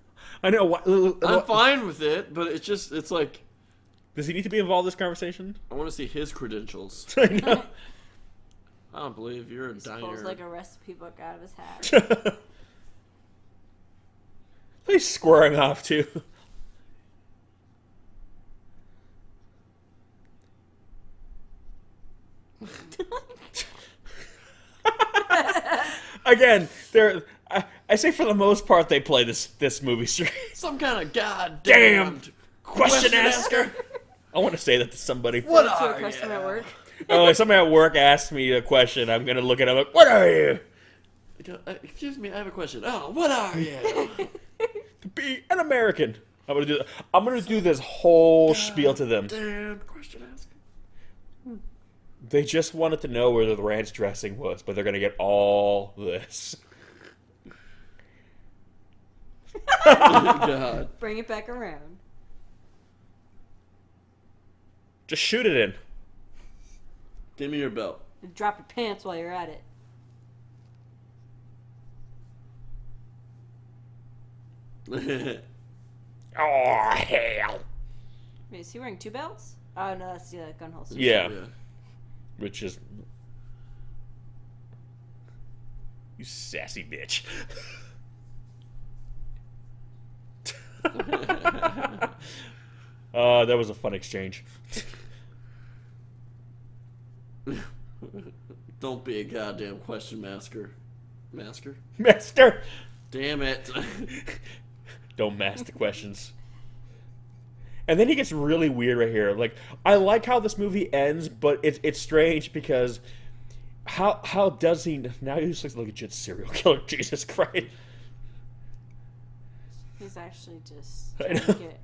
I know. I'm fine with it, but it's like, Does he need to be involved in this conversation? I want to see his credentials. I know. I don't believe you're a Just diner. pulls like a recipe book out of his hat. He's squaring off too. Again, I say for the most part they play this movie straight. Some kind of Damn goddamn question asker. I want to say that to somebody. What To a are customer at you? work. Oh, if somebody at work asks me a question, I'm gonna look at them like, "What are you?" Excuse me, I have a question. Oh, what are you? To be an American. I'm gonna do this whole spiel to them. Damn question asker. They just wanted to know where the ranch dressing was, but they're gonna get all this. God. Bring it back around. Just shoot it in. Give me your belt. And drop your pants while you're at it. Oh hell! Wait, is he wearing 2 belts? Oh no, that's the gun holster. Yeah, which is you sassy bitch. That was a fun exchange. Don't be a goddamn question masker. Master, Damn it. don't mask the questions. And then he gets really weird right here. Like, I like how this movie ends, but it's strange because how does he now? He looks like a legit serial killer. Jesus Christ! He's actually just I trying know. to get.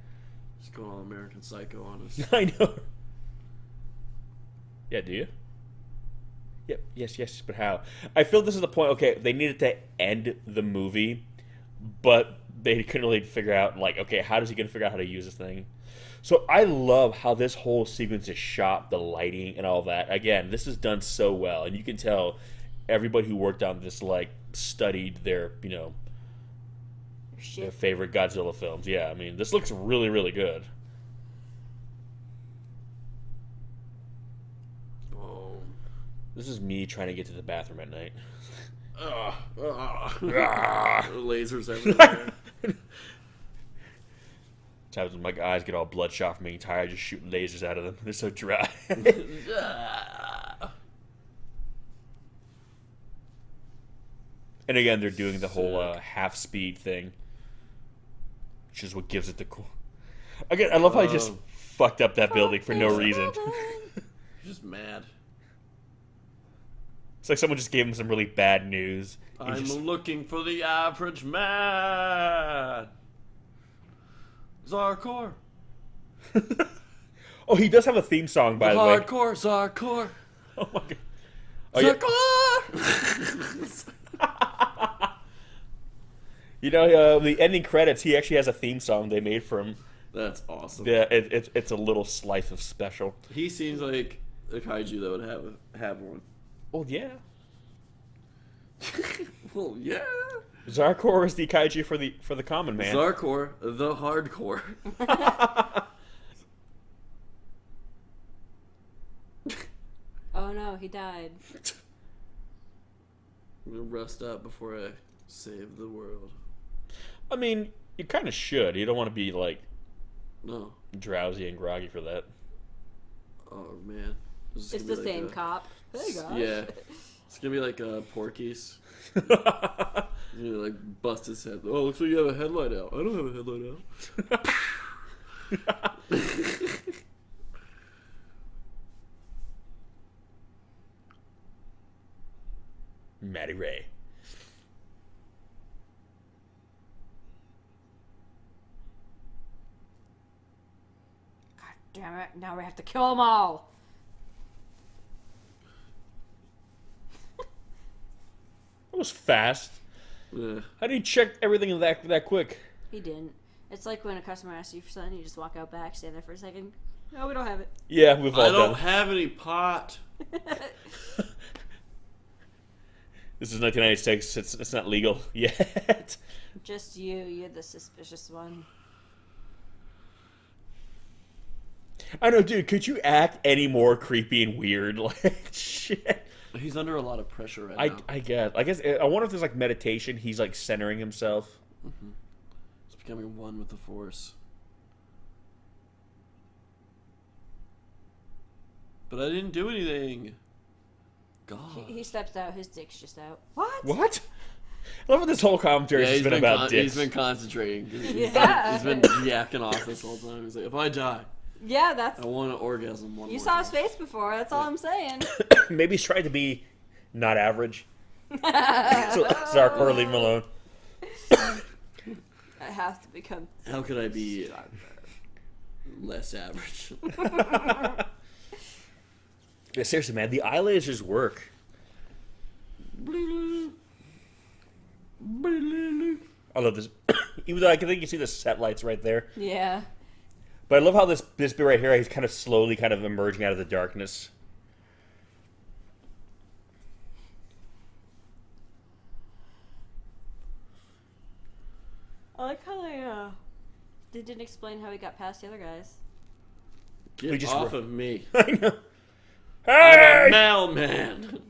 Just going all American Psycho on us. I know. Yeah, do you? Yep. Yes. But how? I feel this is the point. Okay, they needed to end the movie, but they couldn't really figure out like, okay, how is he gonna figure out how to use this thing? So I love how this whole sequence is shot, the lighting and all that. Again, this is done so well, and you can tell everybody who worked on this like studied their their Shit. favorite Godzilla films. Yeah, I mean, this looks really, really good. Oh. This is me trying to get to the bathroom at night. Lasers everywhere. Times when my eyes get all bloodshot from being tired, I just shoot lasers out of them. They're so dry. And again, they're doing the whole half-speed thing, which is what gives it the cool. Again, I love how he just fucked up that building for no reason. Just mad. It's like someone just gave him some really bad news. I'm looking for the average man. Zarkorr. Oh, he does have a theme song, by the way. Hardcore Zarkorr. Oh my god. Oh, Zarkorr. You know, the ending credits, he actually has a theme song they made for him. That's awesome. Yeah, it's a little slice of special. He seems like a kaiju that would have one. Oh, yeah. Well, yeah. Zarkorr is the kaiju for the common man. Zarkorr, the hardcore. Oh no, he died. I'm gonna rest up before I save the world. I mean, you kind of should. You don't want to be, like, No. drowsy and groggy for that. Oh man. This is It's gonna the be like same cop. Hey guys. Yeah. It's gonna be like Porky's. You know, like bust his head. Oh, looks like you have a headlight out. I don't have a headlight out. Maddie Ray. God damn it! Now we have to kill them all. That was fast. Yeah. How did he check everything that quick? He didn't. It's like when a customer asks you for something, you just walk out back, stand there for a second. No, we don't have it. Yeah, we've all I done don't it. have any pot. This is 1996. It's not legal yet. Just you. You're the suspicious one. I know, dude. Could you act any more creepy and weird? Like, shit. He's under a lot of pressure right now. I guess. I wonder if there's like meditation. He's like centering himself. Mm-hmm. He's becoming one with the force. But I didn't do anything. God. He steps out. His dick's just out. What? What? I love what this whole commentary has been about dicks. He's been concentrating. Yeah. He's been yakking off this whole time. He's like, if I die, Yeah, that's. I want an orgasm one You more saw time. his face before. That's all I'm saying. Maybe he's trying to be not average. So, Zarkorr, leave him alone. I have to become. How could I be less average? Yeah, seriously, man, the eye lasers work. I love this. Even though I think you see the set lights right there. Yeah. But I love how this bit right here, he's kind of slowly kind of emerging out of the darkness. I like how they didn't explain how he got past the other guys. Get just off of me. I know. I'm Hey! a mailman.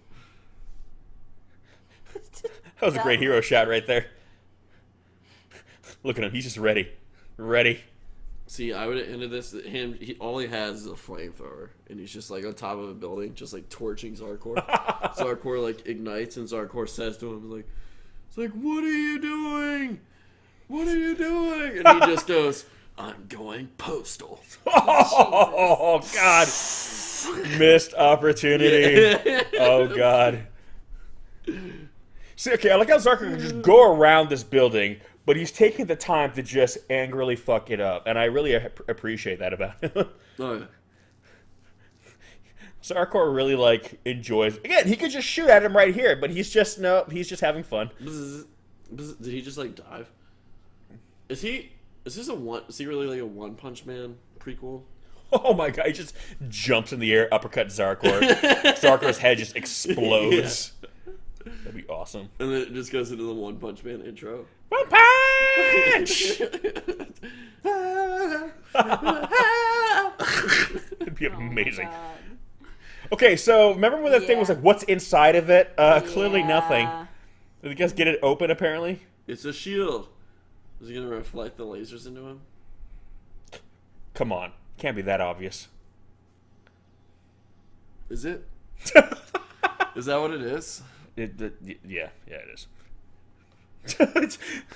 That was a great hero shot right there. Look at him, he's just ready. Ready. See, I would have ended this. All he has is a flamethrower, and he's just like on top of a building, just like torching Zarkorr. Zarkorr like ignites, and Zarkorr says to him, like, "It's like, what are you doing? What are you doing?" And he just goes, "I'm going postal." Oh, God. Missed opportunity. Oh, God. See, okay, I like how Zarkorr can just go around this building, but he's taking the time to just angrily fuck it up, and I really appreciate that about him. Oh, yeah. Zarkorr really, like, enjoys... Again, he could just shoot at him right here, but he's just having fun. Bzz, bzz. Did he just like dive? Is this a one? Is he really like a One Punch Man prequel? Oh my god, he just jumps in the air, uppercut Zarkorr. Zarkorr's head just explodes. Yeah. That'd be awesome. And then it just goes into the One Punch Man intro. One punch! It'd be amazing. Okay, so remember when that thing was Yeah. like, what's inside of it? Clearly nothing. Yeah. Did you guys get it open, apparently? It's a shield. Is he gonna reflect the lasers into him? Come on. Can't be that obvious. Is it? Is that what it is? Yeah, it is.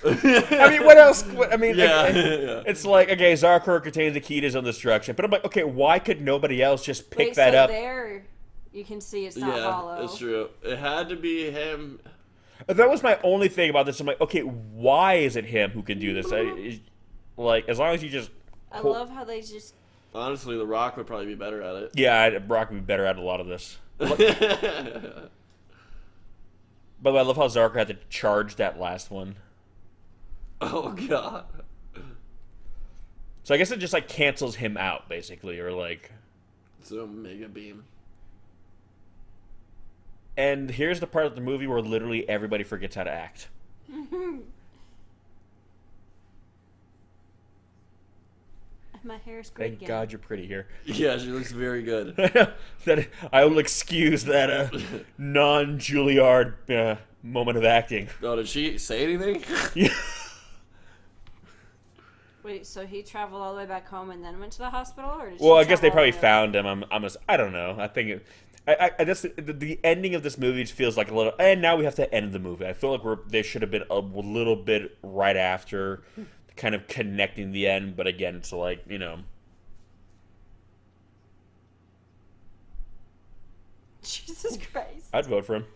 I mean, what else? I mean, Yeah, yeah. It's like, okay, Zarkorr contains the key to his own destruction. But I'm like, okay, why could nobody else just pick Wait, that so up? there you can see it's not Yeah, hollow. it's true. It had to be him. That was my only thing about this. I'm like, okay, why is it him who can do this? Like, as long as you just... I love how they just. Honestly, The Rock would probably be better at it. Yeah, Brock would be better at a lot of this. By the way, I love how Zarkorr had to charge that last one. Oh god. So I guess it just, like, cancels him out, basically, or, like... It's a mega beam. And here's the part of the movie where literally everybody forgets how to act. My hair's great Thank again. God you're pretty here. Yeah, she looks very good. That I will excuse that non-Juilliard moment of acting. Oh, did she say anything? Yeah. Wait, so he traveled all the way back home and then went to the hospital, or did Well, she I guess they travel all probably the way- found him. I don't know. I think I guess the ending of this movie just feels like a little. And now we have to end the movie. I feel like they should have been a little bit right after, kind of connecting the end. But again, it's like, you know. Jesus Christ. I'd vote for him.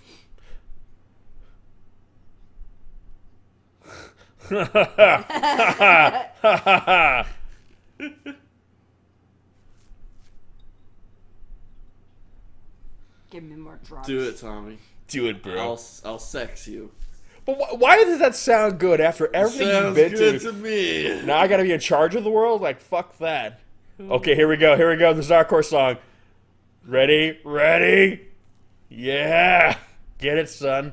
Give me more drugs. Do it, Tommy. Do it, bro. I'll sex you. But why does that sound good after everything Sounds you've been good to? to me. Now I gotta be in charge of the world? Like, fuck that. Okay, here we go. The Zarkorr song. Ready? Yeah. Get it, son.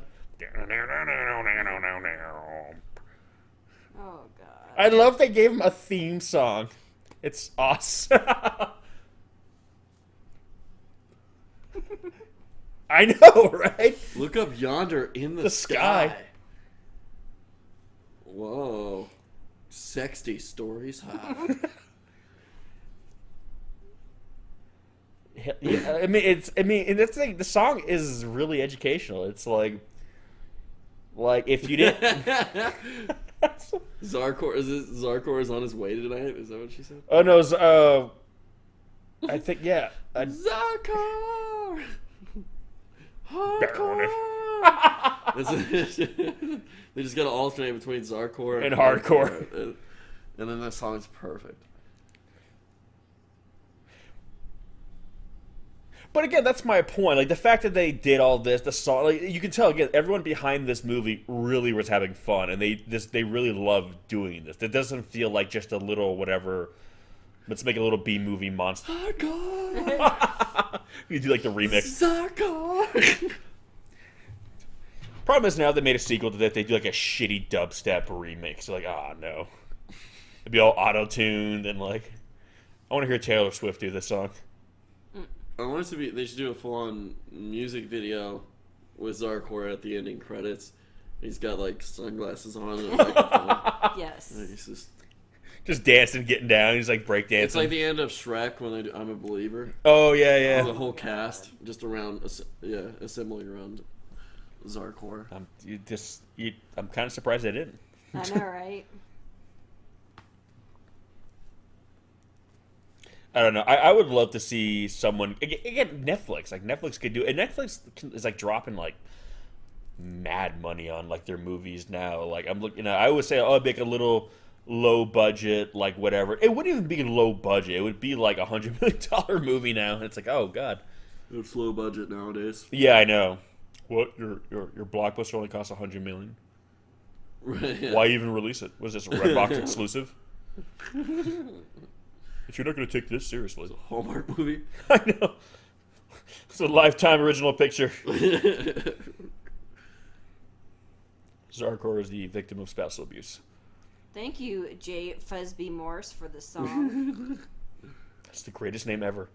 Oh God. I love they gave him a theme song. It's awesome. I know, right? Look up yonder in the sky. sky. Whoa. Sexty stories high. Yeah, I mean, and that's like, the song is really educational. It's like if you didn't. Zarkorr is on his way tonight? Is that what she said? Oh no, I think yeah. Zarkorr! Hardcore! They just gotta alternate between Zarkorr And hardcore. And then that song's perfect. But again, that's my point. Like, the fact that they did all this, the song, like, you can tell again, everyone behind this movie really was having fun, and they really love doing this. It doesn't feel like just a little whatever. Let's make a little B movie monster. Zarkorr! You do like the remix. Zarkorr! Problem is now they made a sequel to that, they do like a shitty dubstep remix. Like, no. It'd be all auto-tuned and like, I want to hear Taylor Swift do this song. I want it to be. They should do a full-on music video with Zarkorr at the ending credits. He's got like sunglasses on and a microphone. Yes. And he's Just dancing, getting down. He's like breakdancing. it's like the end of Shrek when they do I'm a Believer. Oh yeah. The whole cast just around, assembling around Zarkorr. I'm kind of surprised they didn't. I know, right? I don't know. I would love to see someone again. Netflix, like Netflix could do it. And Netflix is like dropping like mad money on like their movies now. Like I'm looking. I always say, oh, make a little low budget, like whatever. It wouldn't even be low budget. It would be like $100 million movie now. And it's like, oh god. It's low budget nowadays. Yeah, I know. What your blockbuster only costs $100 million? Right, yeah. Why even release it? Was this a Redbox exclusive? If you're not going to take this seriously. Hallmark movie. I know. It's a Lifetime original picture. Zarkorr is the victim of spousal abuse. Thank you, J. Fusby Morse, for the song. That's the greatest name ever.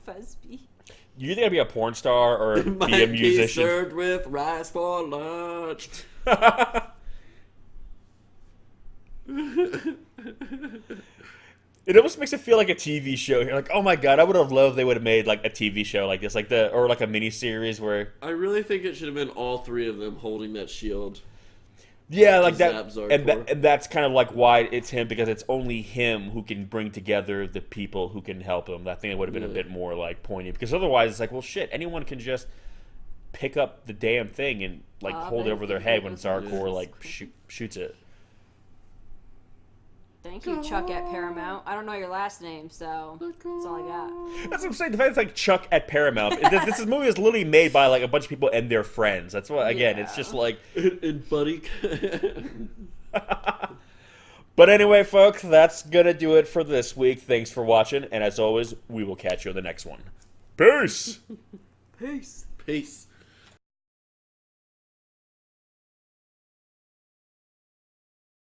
Fuzby. You either gotta be a porn star or be a Might be musician. served with rice for lunch. It almost makes it feel like a TV show. You're like, oh my god, I would have loved if they would have made like a TV show like this, or like a mini series where. I really think it should have been all three of them holding that shield. Yeah, like zap that, Zarkorr. and that's kind of like why it's him, because it's only him who can bring together the people who can help him. I think it would have been a bit more like poignant, because otherwise it's like, well, shit, anyone can just pick up the damn thing and like hold it over their head when Zarkorr like shoots it. Thank you, Chuck at Paramount. I don't know your last name, so that's all I got. That's what I'm saying. The fact it's like Chuck at Paramount. This movie is literally made by like a bunch of people and their friends. That's what, again, it's just like. And Buddy. But anyway, folks, that's gonna do it for this week. Thanks for watching, and as always, we will catch you on the next one. Peace. Peace. Peace.